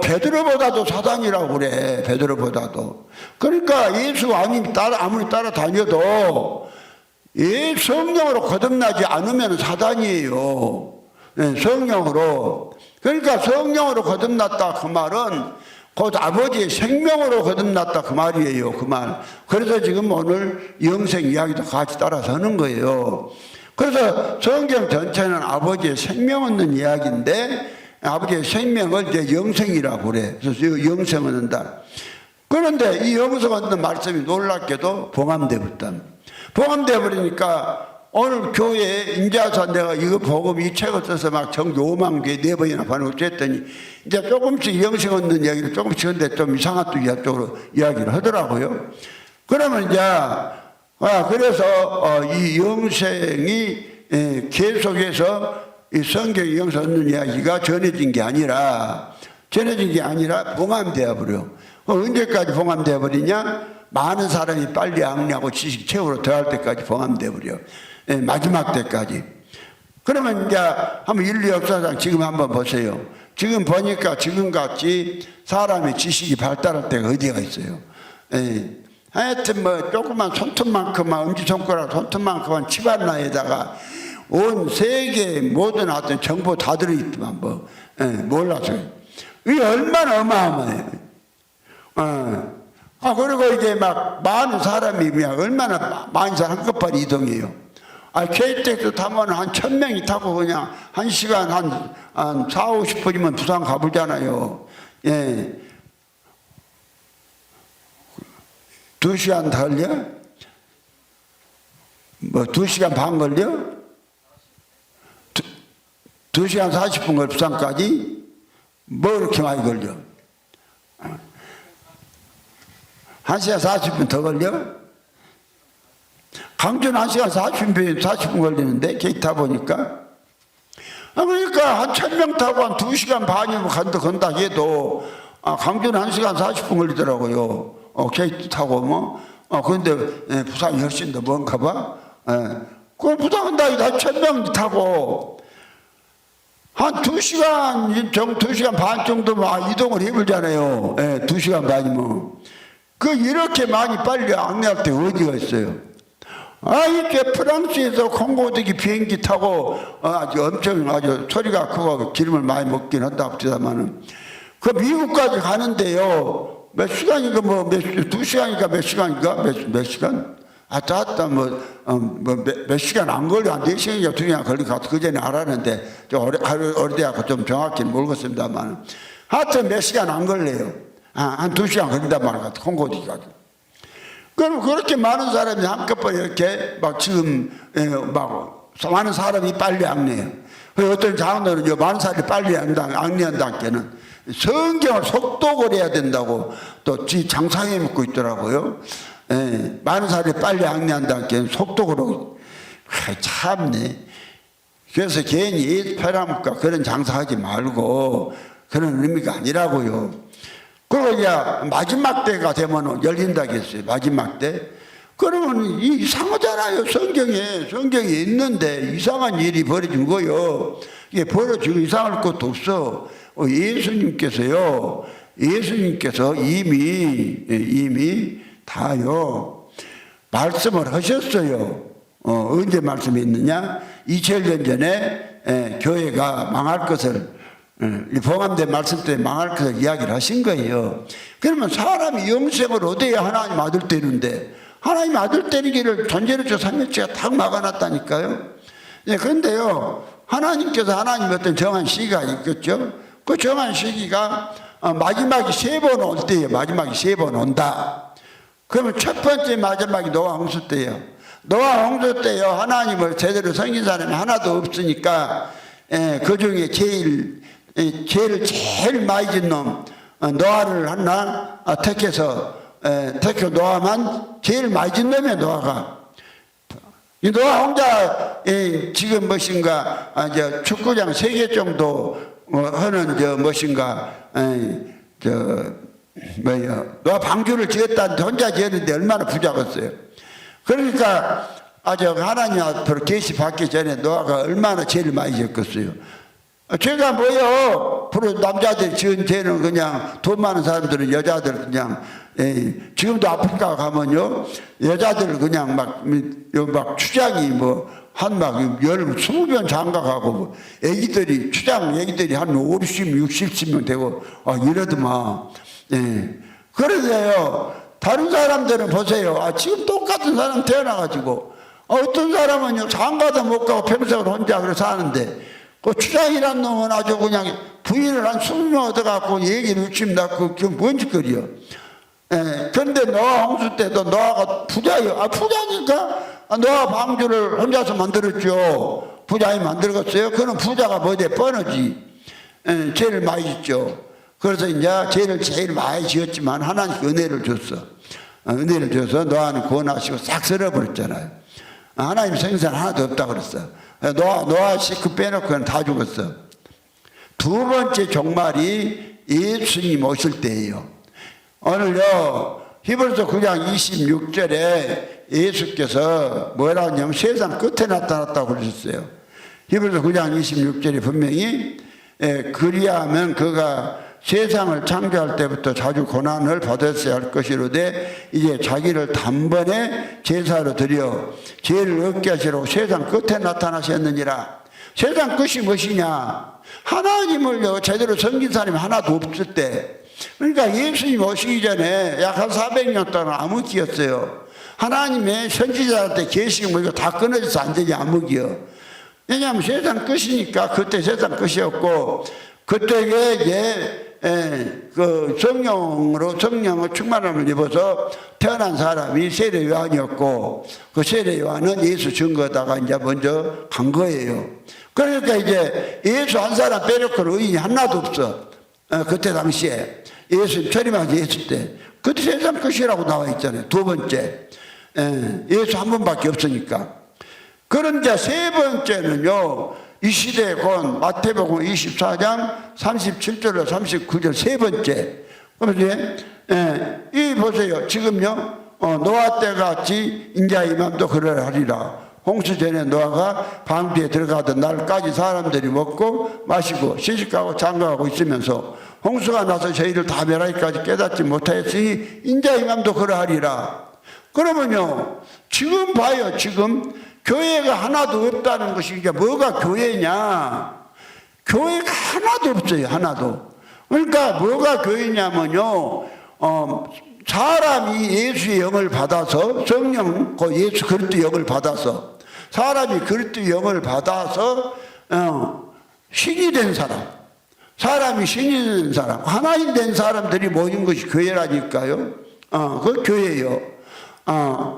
[SPEAKER 1] 베드로보다도 사단이라고 그래. 베드로보다도. 그러니까 예수 아무리 따라다녀도 성령으로 거듭나지 않으면 사단이에요. 성령으로. 그러니까 성령으로 거듭났다 그 말은 곧 아버지의 생명으로 거듭났다 그 말이에요. 그 말. 그래서 지금 오늘 영생 이야기도 같이 따라서 하는 거예요. 그래서 성경 전체는 아버지의 생명 얻는 이야기인데 아버지의 생명을 이제 영생이라고 그래. 그래서 영생 얻는다. 그런데 이 영생 얻는 말씀이 놀랍게도 봉함되어 버렸다. 봉함되어 버리니까 오늘 교회에 인자서 내가 이거 보고 이 책을 써서 막 정기 5만 개 4번이나 반응을 했더니 이제 조금씩 영생 얻는 이야기를 조금씩 하는데 좀 이상한 또 쪽으로 이야기를 하더라고요. 그러면 이제 그래서 이 영생이 계속해서 이 성경의 영생 얻는 이야기가 전해진 게 아니라 봉함되어 버려. 언제까지 봉함되어 버리냐? 많은 사람이 빨리 악리하고 지식 최후로 더할 때까지 봉함되어 버려. 마지막 때까지. 그러면 이제 한번 인류 역사상 지금 한번 보세요. 지금 보니까 지금같이 사람의 지식이 발달할 때가 어디가 있어요. 하여튼 뭐 조그만 손톱만큼만 엄지손가락 손톱만큼만 치발라에다가 온 세계 모든 어떤 정보 다 들어있지만 뭐 몰라서요. 이게 얼마나 어마어마해요. 그리고 이제 막 많은 사람이 그냥 얼마나 많은 사람 한꺼번에 이동해요. KTX 타면 한 1000명이 타고 그냥 1시간 한 4, 50분이면 부산 가보잖아요. 2시간 걸려? 뭐 2시간 반 걸려? 2시간 40분 걸 부산까지? 뭐 이렇게 많이 걸려? 1시간 40분 더 걸려? 강주는 1시간 40분 걸리는데 기타 보니까 그러니까 한 1000명 타고 한 2시간 반이면 건다 해도 강주는 1시간 40분 걸리더라고요. 케이트 타고 뭐 그런데 부산이 훨씬 더 먼가 봐. 그 부산은 다 1000명 타고 한 2시간 반 정도만 이동을 해보잖아요. 2시간 반이면. 이렇게 많이 빨리 악리할 때 어디가 있어요? 이렇게 프랑스에서 콩고대기 비행기 타고 아주 소리가 크고 기름을 많이 먹긴 한다 합니다만은 미국까지 가는데요. 몇 시간인가 2시간인가 몇 시간인가 몇 시간? 몇 시간 안 걸려. 한 4시간인가 2시간 걸리고 그 전에 알았는데 좀 오래돼갖고 좀 정확히는 모르겠습니다만 하여튼 몇 시간 안 걸려요. 한 2시간 걸린단 말이야. 콩고대기가. 그럼 그렇게 많은 사람이 한꺼번에 이렇게 막 지금 막 많은 사람이 빨리 악리해요. 어떤 장로는 많은 사람이 빨리 악리한다는 게는 성경을 속독을 해야 된다고 또 장상에 묻고 있더라고요. 많은 사람이 빨리 악리한다는 게는 속독으로 참네. 그래서 괜히 페라묵과 그런 장사하지 말고 그런 의미가 아니라고요. 그리고 이제 마지막 때가 되면 열린다겠어요. 마지막 때. 그러면 이상하잖아요. 성경에 있는데 이상한 일이 벌어진 거요. 이게 벌어지고 이상할 것도 없어. 예수님께서 이미 다요 말씀을 하셨어요. 언제 말씀했느냐? 2000년 전에 교회가 망할 것을 봉함된 말씀 때문에 망할 것을 이야기를 하신 거예요. 그러면 사람이 영생을 얻어야 하나님 아들 되는데 하나님 아들 되기를 존재로서 삼위일체가 딱 막아놨다니까요. 그런데요 하나님께서 하나님 어떤 정한 시기가 있겠죠. 그 정한 시기가 마지막이 3번 올 때예요. 마지막이 3번 온다. 그러면 첫 번째 마지막이 노아 홍수 때예요. 노아 홍수 때요 하나님을 제대로 섬긴 사람이 하나도 없으니까 그 중에 죄를 제일 많이 진 놈 노아를 하나 택해서 노아만 제일 많이 진 놈이에요. 노아가 이 노아 혼자 지금 무엇인가 축구장 3개 정도 하는 노아 방주를 지었다는데 혼자 지었는데 얼마나 부자겠어요. 그러니까 아주 하나님 앞으로 계시 받기 전에 노아가 얼마나 죄를 많이 지었겠어요. 죄가 뭐예요? 남자들이 지은 죄는 그냥 돈 많은 사람들은 여자들 그냥 지금도 아프리카 가면요 여자들 그냥 막 추장이 한 20명 장가가고 애기들이 애기들이 한 50, 60명 되고 이러더만. 그러세요. 다른 사람들은 보세요. 지금 똑같은 사람 태어나가지고 어떤 사람은요 장가도 못 가고 평생을 혼자 그래 사는데 그 추장이란 놈은 아주 그냥 부인을 한 20명 얻어갖고 얘기를 욕심 낳고 뭔 짓거리요. 그런데 노아 홍수 때도 노아가 부자예요. 부자니까 노아 방주를 혼자서 만들었죠. 부자이 만들었어요. 그는 부자가 뭐지? 뻔하지. 죄를 많이 짓죠. 그래서 이제 죄를 제일 많이 지었지만 하나님께 은혜를 줬어. 은혜를 줘서 노아는 구원하시고 싹 쓸어버렸잖아요. 하나님 생선 하나도 없다 그랬어. 노아 그 빼놓고는 다 죽었어. 두 번째 종말이 예수님 오실 때예요. 오늘요 히브리서 9장 26절에 예수께서 뭐라 하냐면 세상 끝에 나타났다고 그러셨어요. 히브리서 9장 26절에 분명히 그리하면 그가 세상을 창조할 때부터 자주 고난을 받았어야 할 것이로되 이제 자기를 단번에 제사로 드려 죄를 얻게 하시려고 세상 끝에 나타나셨느니라. 세상 끝이 무엇이냐? 하나님을 제대로 섬긴 사람이 하나도 없을 때, 그러니까 예수님 오시기 전에 약 한 400년 동안 암흑기였어요. 하나님의 선지자한테 계시고 뭐 이거 다 끊어져서 안 되지, 암흑이요. 왜냐하면 세상 끝이니까. 그때 세상 끝이었고, 그때에 이제 그 성령을 충만함을 입어서 태어난 사람이 세례 요한이었고, 그 세례 요한은 예수 증거다가 이제 먼저 간 거예요. 그러니까 이제 예수 한 사람 빼놓고는 의인이 하나도 없어. 그때 당시에 예수 철임하기 예수 때 그때 세상 끝이라고 나와 있잖아요. 두 번째 예수 한 번밖에 없으니까. 그런데 세 번째는요, 이 시대에 곧 마태복음 24장 37절로 39절 세 번째. 그래서 이 보세요. 지금요 노아 때 같이 인자 이맘도 그러하리라. 홍수 전에 노아가 방주에 들어가던 날까지 사람들이 먹고 마시고 시집가고 장가가고 있으면서 홍수가 나서 저희를 다 멸하기까지 깨닫지 못하였으니 인자 이맘도 그러하리라. 그러면요 지금 봐요. 지금 교회가 하나도 없다는 것이 이제 뭐가 교회냐? 교회가 하나도 없어요. 하나도. 그러니까 뭐가 교회냐면요 사람이 예수의 영을 받아서 성령 그 예수 그리스도의 영을 받아서 사람이 그리스도의 영을 받아서 신이 된 사람, 사람이 신이 된 사람, 하나님 된 사람들이 모인 것이 교회라니까요. 그 교회예요.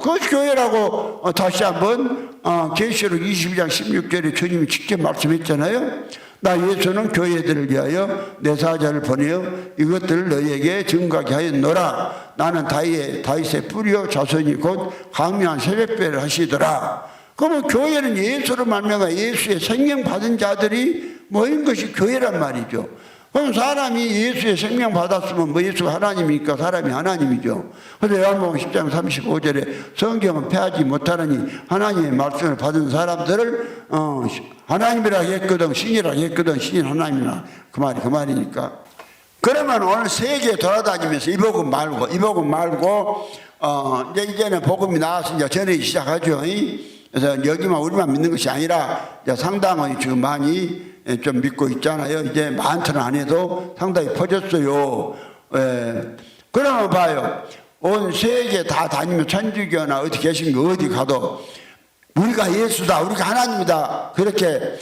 [SPEAKER 1] 그 교회라고 다시 한번 계시록 22장 16절에 주님이 직접 말씀했잖아요. 나 예수는 교회들을 위하여 내 사자를 보내어 이것들을 너희에게 증거하게 하였노라. 나는 다윗의 뿌리요 자손이 곧 강력한 새벽별을 하시더라. 그러면 교회는 예수로 말미암아 예수의 생명 받은 자들이 모인 것이 교회란 말이죠. 그럼 사람이 예수의 생명 받았으면 뭐 예수가 하나님이니까 사람이 하나님이죠. 그래서 요한복음 10장 35절에 성경은 패하지 못하느니 하나님의 말씀을 받은 사람들을 하나님이라 했거든 신이라 했거든 신인 하나님이라 그 말이니까. 그러면 오늘 세계 돌아다니면서 이 복음 말고 이제는 복음이 나와서 이제 전하기 시작하죠. 그래서 여기만 우리만 믿는 것이 아니라 이제 상당히 지금 많이 좀 믿고 있잖아요. 이제 많지는 안 해도 상당히 퍼졌어요. 그러면 봐요. 온 세계 다 다니면 천주교나 어디 계신 거 어디 가도 우리가 예수다, 우리가 하나님이다 그렇게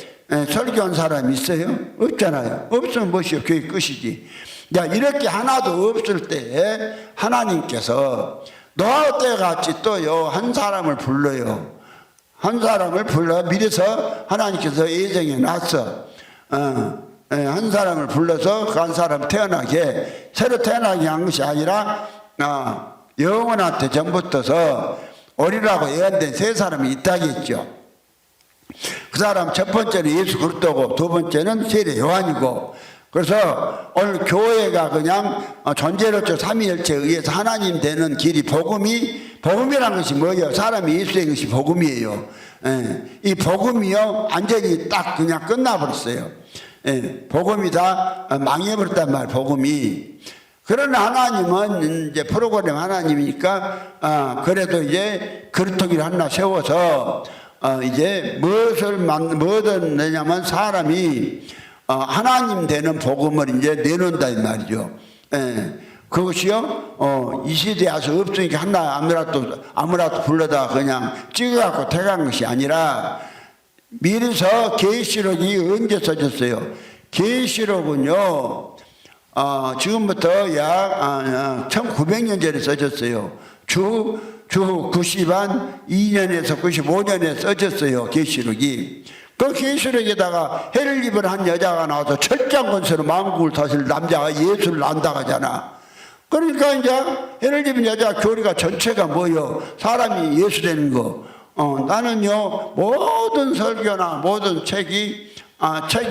[SPEAKER 1] 설교한 사람이 있어요? 없잖아요. 없으면 무엇이요? 교회 끝이지. 야, 이렇게 하나도 없을 때 하나님께서 노아 때 같이 또요 한 사람을 불러요. 한 사람을 불러 미래서 하나님께서 예정해 놨어. 한 사람을 불러서 그 한 사람 태어나게 새로 태어나게 한 것이 아니라 영원한테 전부터서 오리라고 예언된 세 사람이 있다겠죠. 그 사람 첫 번째는 예수 그리스도고 두 번째는 세례 요한이고. 그래서 오늘 교회가 그냥 존재로서 삼위일체에 의해서 하나님 되는 길이 복음이라는 것이 뭐예요? 사람이 예수 된 것이 복음이에요. 이 복음이요 완전히 딱 그냥 끝나버렸어요. 복음이 다 망해버렸단 말이에요. 복음이. 그러나 하나님은 이제 프로그램 하나님이니까 그래도 이제 그릇토기를 하나 세워서 이제 뭐든 내냐면 사람이 하나님 되는 복음을 이제 내놓는다 이 말이죠. 그것이요 이 시대에 와서 없으니까 아무라도 불러다 그냥 찍어갖고 태간 것이 아니라 미리서 계시록이 언제 써졌어요? 계시록은요 지금부터 약 1900년 전에 써졌어요. 주 90한 2년에서 95년에 써졌어요. 계시록이. 그 계시록에다가 해를 입은 한 여자가 나와서 철장건설로 만국을 다스릴 남자가 예수를 난다 하잖아. 그러니까 이제 해를 입은 여자 교리가 전체가 뭐요? 사람이 예수 되는 거. 나는요 모든 설교나 모든 책이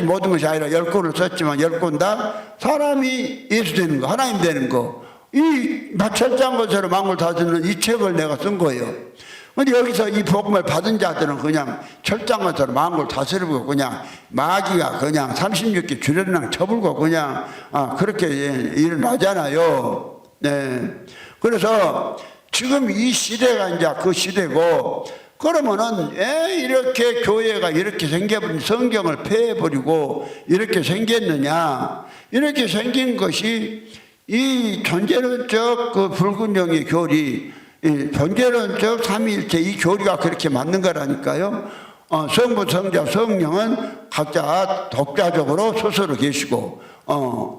[SPEAKER 1] 모든 것이 아니라 10권을 썼지만 10권 다 사람이 예수 되는 거, 하나님 되는 거. 이 철장건설로 만국을 다스리는 이 책을 내가 쓴 거예요. 근데 여기서 이 복음을 받은 자들은 그냥 철장건설로 만국을 다스리고 그냥 마귀가 그냥 36개 주련랑 쳐불고 그냥 그렇게 일을 하잖아요. 네. 그래서 지금 이 시대가 이제 그 시대고, 그러면은 왜 이렇게 교회가 이렇게 생겨버린, 성경을 폐해버리고 이렇게 생겼느냐? 이렇게 생긴 것이 이 존재론적 그 불균형의 교리, 존재론적 삼위일체 이 교리가 그렇게 맞는 거라니까요. 성부, 성자, 성령은 각자 독자적으로 스스로 계시고,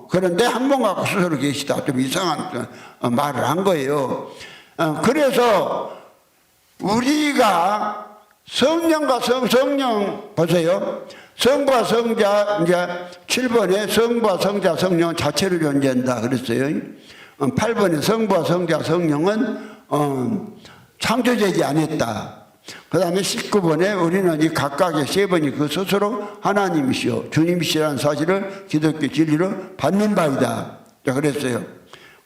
[SPEAKER 1] 그런데 한 번 갖고 스스로 계시다. 좀 이상한 말을 한 거예요. 그래서 우리가 성령과 성령 보세요. 성부와 성자, 이제 7번에 성부와 성자, 성령은 자체로 존재한다 그랬어요. 8번에 성부와 성자, 성령은 창조되지 않았다. 그 다음에 19번에 우리는 이 각각의 세 번이 그 스스로 하나님이시오 주님이시라는 사실을 기독교 진리로 받는 바이다. 그랬어요.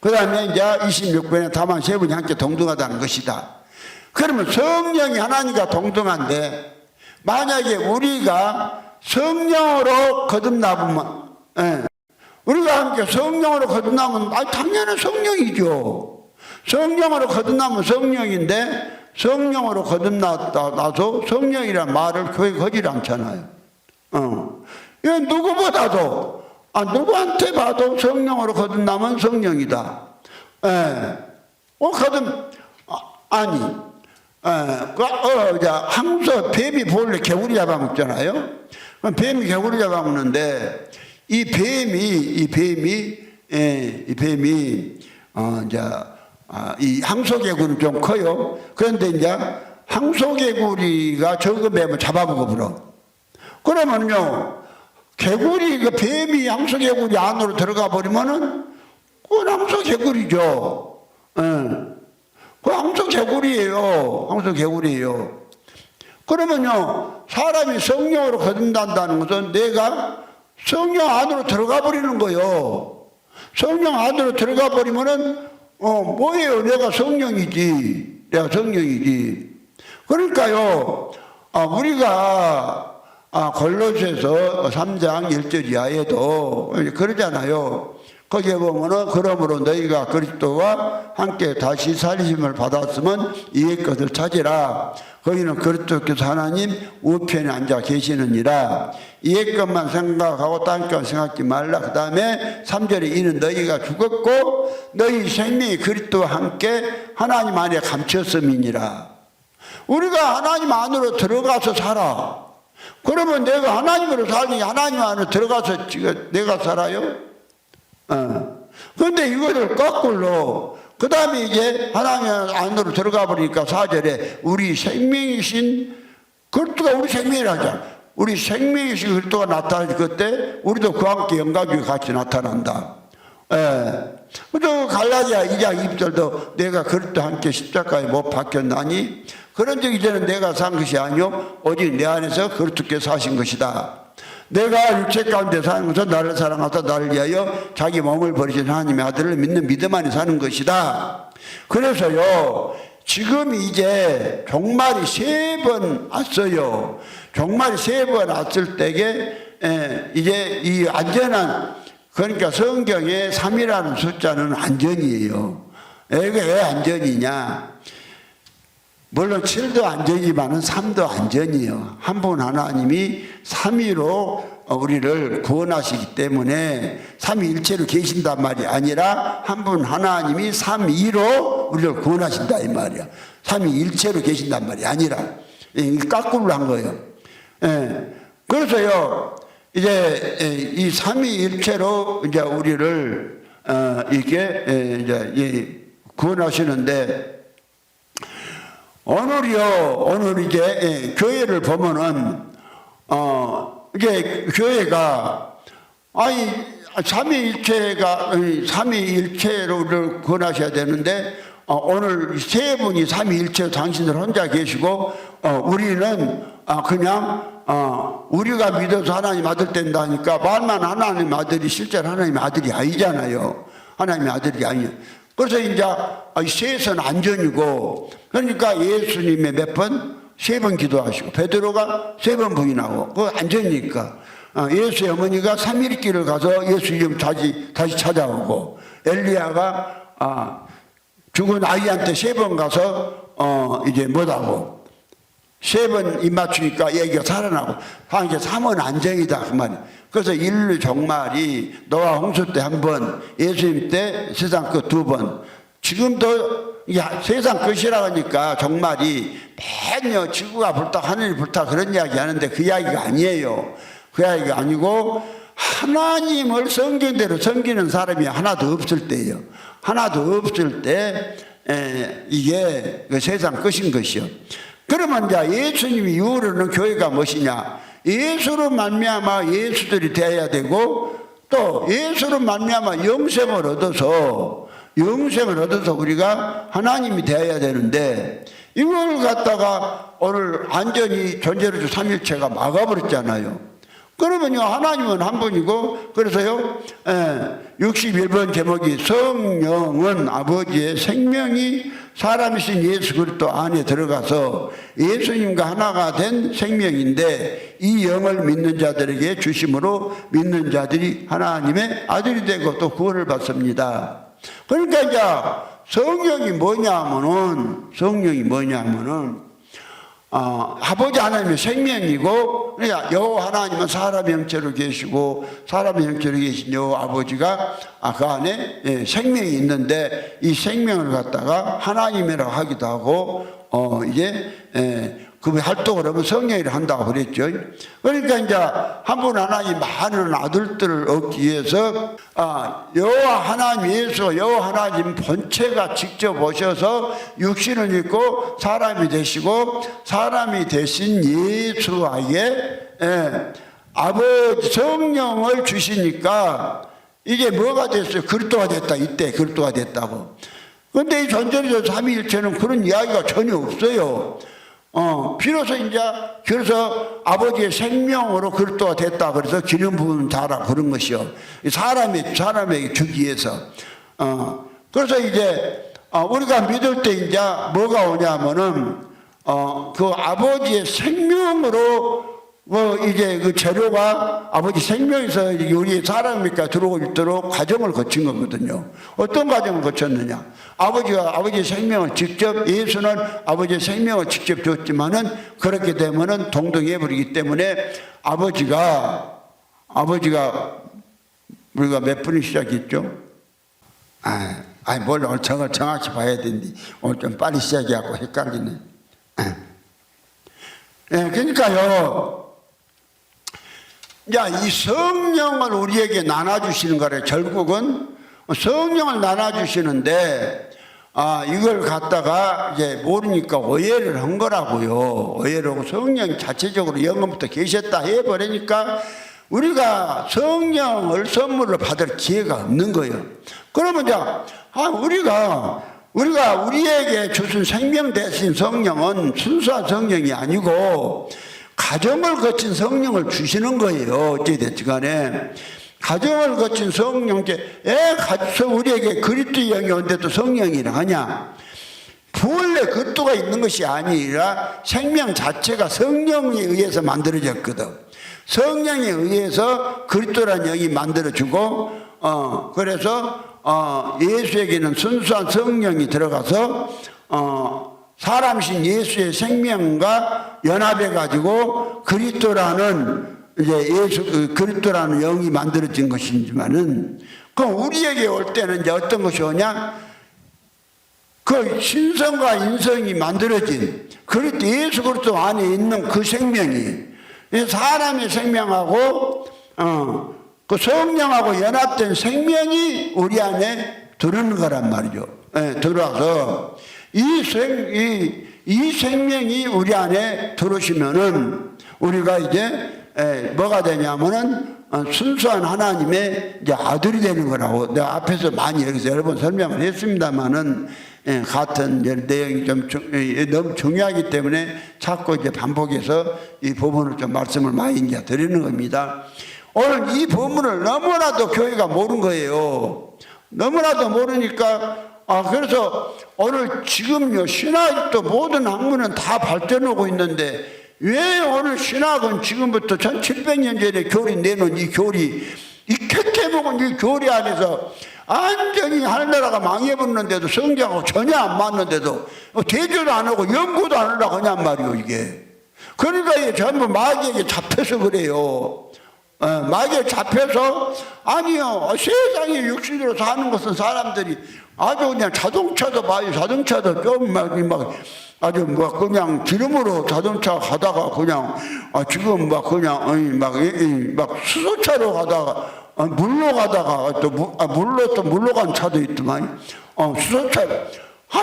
[SPEAKER 1] 그 다음에 이제 26번에 다만 세 분이 함께 동등하다는 것이다. 그러면 성령이 하나님과 동등한데, 만약에 우리가 성령으로 거듭나면, 우리가 함께 성령으로 거듭나면, 당연히 성령이죠. 성령으로 거듭나면 성령인데, 성령으로 거듭나서 성령이란 말을 교회 거질 않잖아요. 이건 누구보다도, 누구한테 봐도 성령으로 거듭나면 성령이다. 항소, 뱀이 본래 개구리 잡아먹잖아요. 뱀이 개구리 잡아먹는데, 이 항소개구리는 좀 커요. 그런데 이제 항소개구리가 적은 뱀을 잡아먹어버려. 그러면요, 뱀이 항소개구리 안으로 들어가 버리면은, 그건 항소개구리죠. 그 항소개구리예요. 그러면요, 사람이 성령으로 거듭난다는 것은 내가 성령 안으로 들어가 버리는 거예요. 성령 안으로 들어가 버리면은, 뭐예요? 내가 성령이지. 그러니까요, 우리가, 골로새서 3장 1절 이하에도 그러잖아요. 거기에 보면은, 그러므로 너희가 그리스도와 함께 다시 살리심을 받았으면 이의 것을 찾으라. 거기는 그리스도께서 하나님 우편에 앉아 계시느니라. 이의 것만 생각하고 딴 것 생각하지 말라. 그 다음에 3절에 이는 너희가 죽었고 너희 생명이 그리스도와 함께 하나님 안에 감췄음이니라. 우리가 하나님 안으로 들어가서 살아. 그러면 내가 하나님으로 살니 하나님 안으로 들어가서 지금 내가 살아요? 그런데 이거를 거꾸로, 그 다음에 이제 하나님 안으로 들어가 버리니까 4절에 우리 생명이신 그리스도가 우리 생명이라자. 우리 생명이신 그리스도가 나타나지 그때 우리도 그와 함께 영광이 같이 나타난다. 그래서 갈라디아 2장 2절도 내가 그리스도와 함께 십자가에 못 박혔나니 그런 적 이제는 내가 산 것이 아니요 오직 내 안에서 그리스도께서 사신 것이다. 내가 육체 가운데 사는 것은 나를 사랑하사 나를 위하여 자기 몸을 버리신 하나님의 아들을 믿는 믿음 안에 사는 것이다. 그래서요, 지금 이제 종말이 3번 왔어요. 종말이 3번 왔을 때에 이제 이 안전한, 그러니까 성경에 3이라는 숫자는 안전이에요. 이게 왜 안전이냐? 물론 7도 안전이지만 3도 안전이에요. 한 분 하나님이 3위로 우리를 구원하시기 때문에 삼위일체로 계신단 말이 아니라 한 분 하나님이 3위로 우리를 구원하신다 이 말이야. 삼위일체로 계신단 말이 아니라 거꾸로 한 거예요. 그래서요, 이제 이 삼위일체로 이제 우리를 이렇게 이제 구원하시는데, 오늘 이제 교회를 보면은 이게 교회가 삼위일체로를 구원하셔야 되는데, 오늘 세 분이 삼위일체로 당신들 혼자 계시고, 우리는 그냥 우리가 믿어서 하나님 아들 된다니까 말만 하나님 아들이 실제로 하나님 아들이 아니잖아요. 하나님의 아들이 아니에요. 그래서 이제 셋은 안전이고, 그러니까 예수님의 몇 번? 3번 기도하시고, 베드로가 3번 부인하고, 그거 안전이니까. 예수의 어머니가 3일길을 가서 예수 이름 다시 찾아오고, 엘리야가 죽은 아이한테 3번 가서 이제 못하고, 3번 입 맞추니까 얘기가 살아나고, 이제 3은 안정이다 그 말이에요. 그래서 인류 종말이 노아 홍수 때 1번, 예수님 때 세상 끝 2번, 지금도 세상 끝이라 하니까 종말이 매년 지구가 불타 하늘이 불타 그런 이야기 하는데 그 이야기가 아니에요. 그 이야기가 아니고, 하나님을 성경대로 섬기는 사람이 하나도 없을 때예요. 하나도 없을 때 이게 그 세상 끝인 것이요. 그러면 이제 예수님이 이후로는 교회가 무엇이냐? 예수로 말미암아 예수들이 되어야 되고, 또 예수로 말미암아 영생을 얻어서 우리가 하나님이 되어야 되는데, 이걸 갖다가 오늘 완전히 존재로서 삼일체가 막아버렸잖아요. 그러면요, 하나님은 한 분이고, 그래서요, 61번 제목이 성령은 아버지의 생명이 사람이신 예수 그리스도 안에 들어가서 예수님과 하나가 된 생명인데, 이 영을 믿는 자들에게 주심으로 믿는 자들이 하나님의 아들이 되고 또 구원을 받습니다. 그러니까 이제 성령이 뭐냐면은 아버지 하나님의 생명이고, 그러니까 여호와 하나님은 사람의 형체로 계시고, 사람의 형체로 계신 여호와 아버지가 그 안에 생명이 있는데, 이 생명을 갖다가 하나님이라고 하기도 하고, 이제 그 활동을 하면 성령이라 한다고 그랬죠. 그러니까 이제 한 분 하나님 많은 아들들을 얻기 위해서 여호와 하나님 예수, 여호와 하나님 본체가 직접 오셔서 육신을 입고 사람이 되시고, 사람이 되신 예수에게 아버지 성령을 주시니까 이게 뭐가 됐어요? 그리스도가 됐다. 이때 그리스도가 됐다고. 그런데 이 존재로서 삼위일체는 그런 이야기가 전혀 없어요. 비로소 이제, 그래서 아버지의 생명으로 그리스도가 됐다. 그래서 기름 부은 자라 그런 것이요. 사람에게 주기 위해서. 그래서 이제, 우리가 믿을 때 이제 뭐가 오냐면은, 그 아버지의 생명으로 이제 그 재료가 아버지 생명에서 우리 사람이니까 들어오고 있도록 과정을 거친 거거든요. 어떤 과정을 거쳤느냐? 아버지의 생명을 직접, 예수는 아버지의 생명을 직접 줬지만은, 그렇게 되면은 동등해 버리기 때문에 아버지가 우리가 몇 분이 시작했죠? 뭘 정확히 봐야 되는데 오늘 좀 빨리 시작해갖고 헷갈리네. 그러니까요. 이 성령을 우리에게 나눠주시는 거래. 결국은 성령을 나눠주시는데, 이걸 갖다가 이제 모르니까 오해를 한 거라고요. 오해를 하고 성령 자체적으로 영원부터 계셨다 해버리니까 우리가 성령을 선물로 받을 기회가 없는 거예요. 그러면 이제, 우리가 우리에게 주신 생명 대신 성령은 순수한 성령이 아니고, 가정을 거친 성령을 주시는 거예요. 어찌됐든 간에. 가정을 거친 성령께, 우리에게 그리스도의 영이 온데 또 성령이라 하냐? 본래 그리스도가 있는 것이 아니라 생명 자체가 성령에 의해서 만들어졌거든. 성령에 의해서 그리스도라는 영이 만들어주고, 그래서 예수에게는 순수한 성령이 들어가서 사람이신 예수의 생명과 연합해 가지고 그리스도라는 그리스도라는 영이 만들어진 것이지만은, 그럼 우리에게 올 때는 이제 어떤 것이 오냐? 그 신성과 인성이 만들어진 예수 그리스도 안에 있는 그 생명이 사람의 생명하고 그 성령하고 연합된 생명이 우리 안에 들어오는 거란 말이죠. 예, 들어와서 이 생명이 우리 안에 들어오시면은 우리가 이제 뭐가 되냐면은 순수한 하나님의 이제 아들이 되는 거라고 내가 앞에서 많이 여기서 여러 번 설명을 했습니다만은 같은 내용이 좀 너무 중요하기 때문에 자꾸 이제 반복해서 이 부분을 좀 말씀을 많이 이제 드리는 겁니다. 오늘 이 부분을 너무나도 교회가 모르는 거예요. 너무나도 모르니까 그래서 오늘 지금요 신학도 모든 학문은 다 발전하고 있는데 왜 오늘 신학은 지금부터 1700년 전에 교리 내놓은 이 교리 이 캐캐먹은 이 교리 안에서 완전히 하늘나라가 망해버렸는데도 성경하고 전혀 안 맞는데도 대조도 안 하고 연구도 안 하려고 하냔 말이에요 이게. 그러니까 이게 전부 마귀에게 잡혀서 그래요. 마귀에 잡혀서 아니요 세상에 육신으로 사는 것은 사람들이 아주 그냥 자동차도 봐요. 자동차도 좀 막 아주 막 그냥 기름으로 자동차 가다가 그냥 지금 막 그냥 막 수소차로 가다가 물로 가다가 또 물로 간 차도 있더만 수소차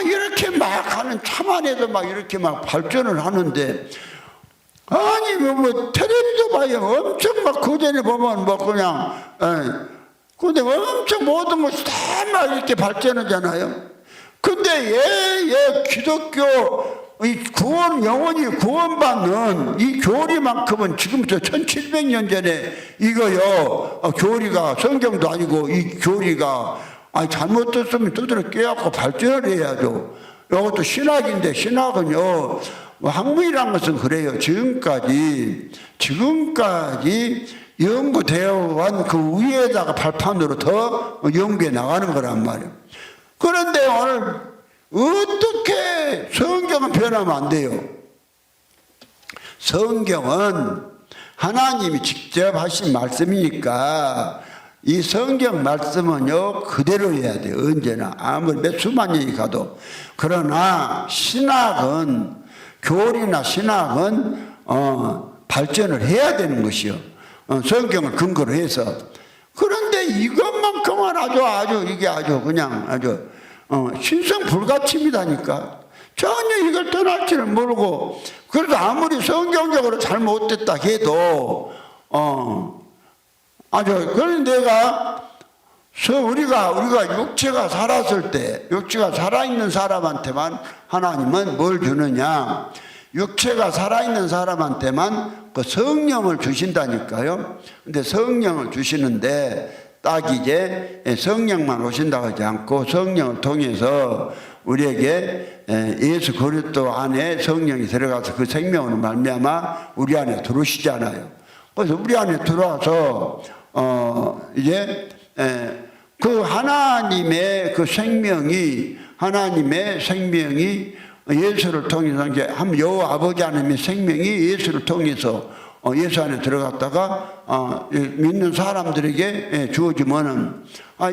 [SPEAKER 1] 이렇게 막 하는 차만 해도 막 이렇게 막 발전을 하는데 아니 뭐 텔레비도 봐요. 엄청 막 그전에 보면 뭐 그냥 근데 엄청 모든 것이 다 막 이렇게 발전하잖아요. 근데 얘 기독교 이 구원 영원히 구원받는 이 교리만큼은 지금부터 1700년 전에 이거요 교리가 성경도 아니고 이 교리가 잘못됐으면 두드려 깨갖고 발전을 해야죠. 이것도 신학인데 신학은요 학문이란 것은 그래요. 지금까지 연구되어 온 그 위에다가 발판으로 더 연구해 나가는 거란 말이에요. 그런데 오늘 어떻게 성경은 변하면 안 돼요. 성경은 하나님이 직접 하신 말씀이니까 이 성경 말씀은요 그대로 해야 돼요. 언제나 아무리 몇 수만 년이 가도. 그러나 신학은 교리나 신학은 발전을 해야 되는 것이요. 성경을 근거로 해서. 그런데 이것만큼은 이게 아주 그냥 아주 신성 불가침이다니까. 전혀 이걸 떠날 줄을 모르고 그래도 아무리 성경적으로 잘못됐다 해도 그런 우리가 육체가 살았을 때 육체가 살아있는 사람한테만 하나님은 뭘 주느냐 육체가 살아있는 사람한테만 그 성령을 주신다니까요. 근데 성령을 주시는데 딱 이제 성령만 오신다고 하지 않고 성령을 통해서 우리에게 예수 그리스도 안에 성령이 들어가서 그 생명으로 말미암아 우리 안에 들어오시잖아요. 그래서 우리 안에 들어와서 이제 그 하나님의 그 생명이 예수를 통해서 이제 여호와 아버지 하나님의 생명이 예수를 통해서 예수 안에 들어갔다가 믿는 사람들에게 주어지면은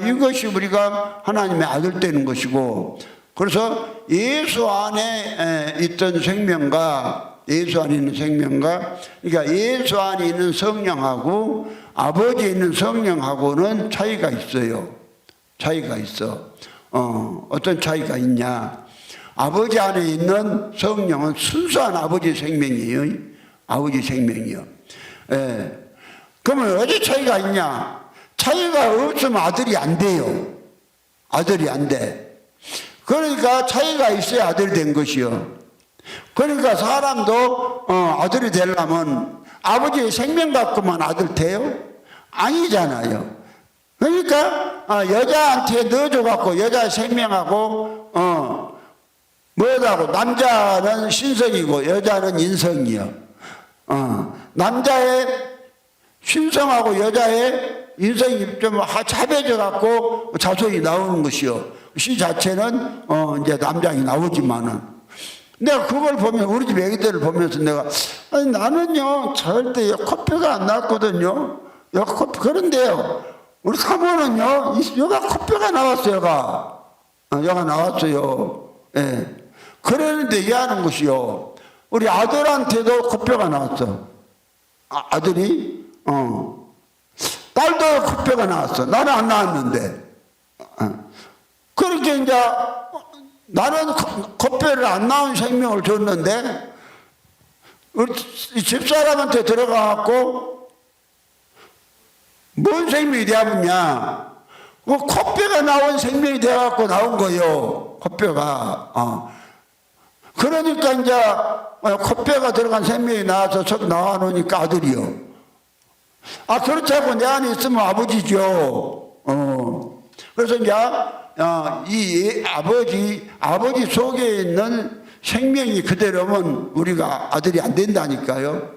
[SPEAKER 1] 이것이 우리가 하나님의 아들 되는 것이고 그래서 예수 안에 있던 생명과 예수 안에 있는 생명과 그러니까 예수 안에 있는 성령하고 아버지에 있는 성령하고는 차이가 있어요. 차이가 있어. 어떤 차이가 있냐? 아버지 안에 있는 성령은 순수한 아버지 생명이에요. 아버지 생명이요. 그러면 어디 차이가 있냐? 차이가 없으면 아들이 안 돼요. 아들이 안 돼. 그러니까 차이가 있어야 아들이 된 것이요. 그러니까 사람도 아들이 되려면 아버지의 생명 갖고만 아들 돼요? 아니잖아요. 그러니까 여자한테 넣어줘갖고 여자의 생명하고 뭐라고 남자는 신성이고 여자는 인성이요. 남자의 신성하고 여자의 인성이 좀 합해져 갖고 자손이 나오는 것이요. 시 자체는 이제 남장이 나오지만은 내가 그걸 보면 우리 집 애기들을 보면서 내가 나는요 절대 코뼈가 안 났거든요. 코뼈 그런데요 우리 사모는요 여가 코뼈가 나왔어요. 여가 나왔어요. 예. 그러는데 이해하는 것이요. 우리 아들한테도 코뼈가 나왔어. 아들이 코뼈가 나왔어. 나는 안 나왔는데. 그렇게 이제 나는 코뼈를 안 나온 생명을 줬는데 우리 집사람한테 들어가갖고 뭔 생명이 되었냐? 코뼈가 나온 생명이 되어갖고 나온 거요. 코뼈가. 그러니까 이제 코뼈가 들어간 생명이 나와서 척 나와놓으니까 아들이요. 그렇지 않고 내 안에 있으면 아버지죠. 그래서 이제 이 아버지 속에 있는 생명이 그대로면 우리가 아들이 안 된다니까요.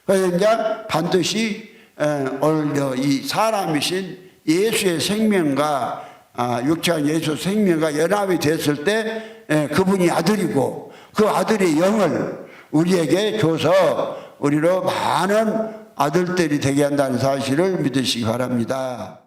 [SPEAKER 1] 그래서 이제 반드시 오늘 이 사람이신 예수의 생명과 육체한 예수 생명과 연합이 됐을 때 그분이 아들이고 그 아들의 영을 우리에게 줘서 우리로 많은 아들들이 되게 한다는 사실을 믿으시기 바랍니다.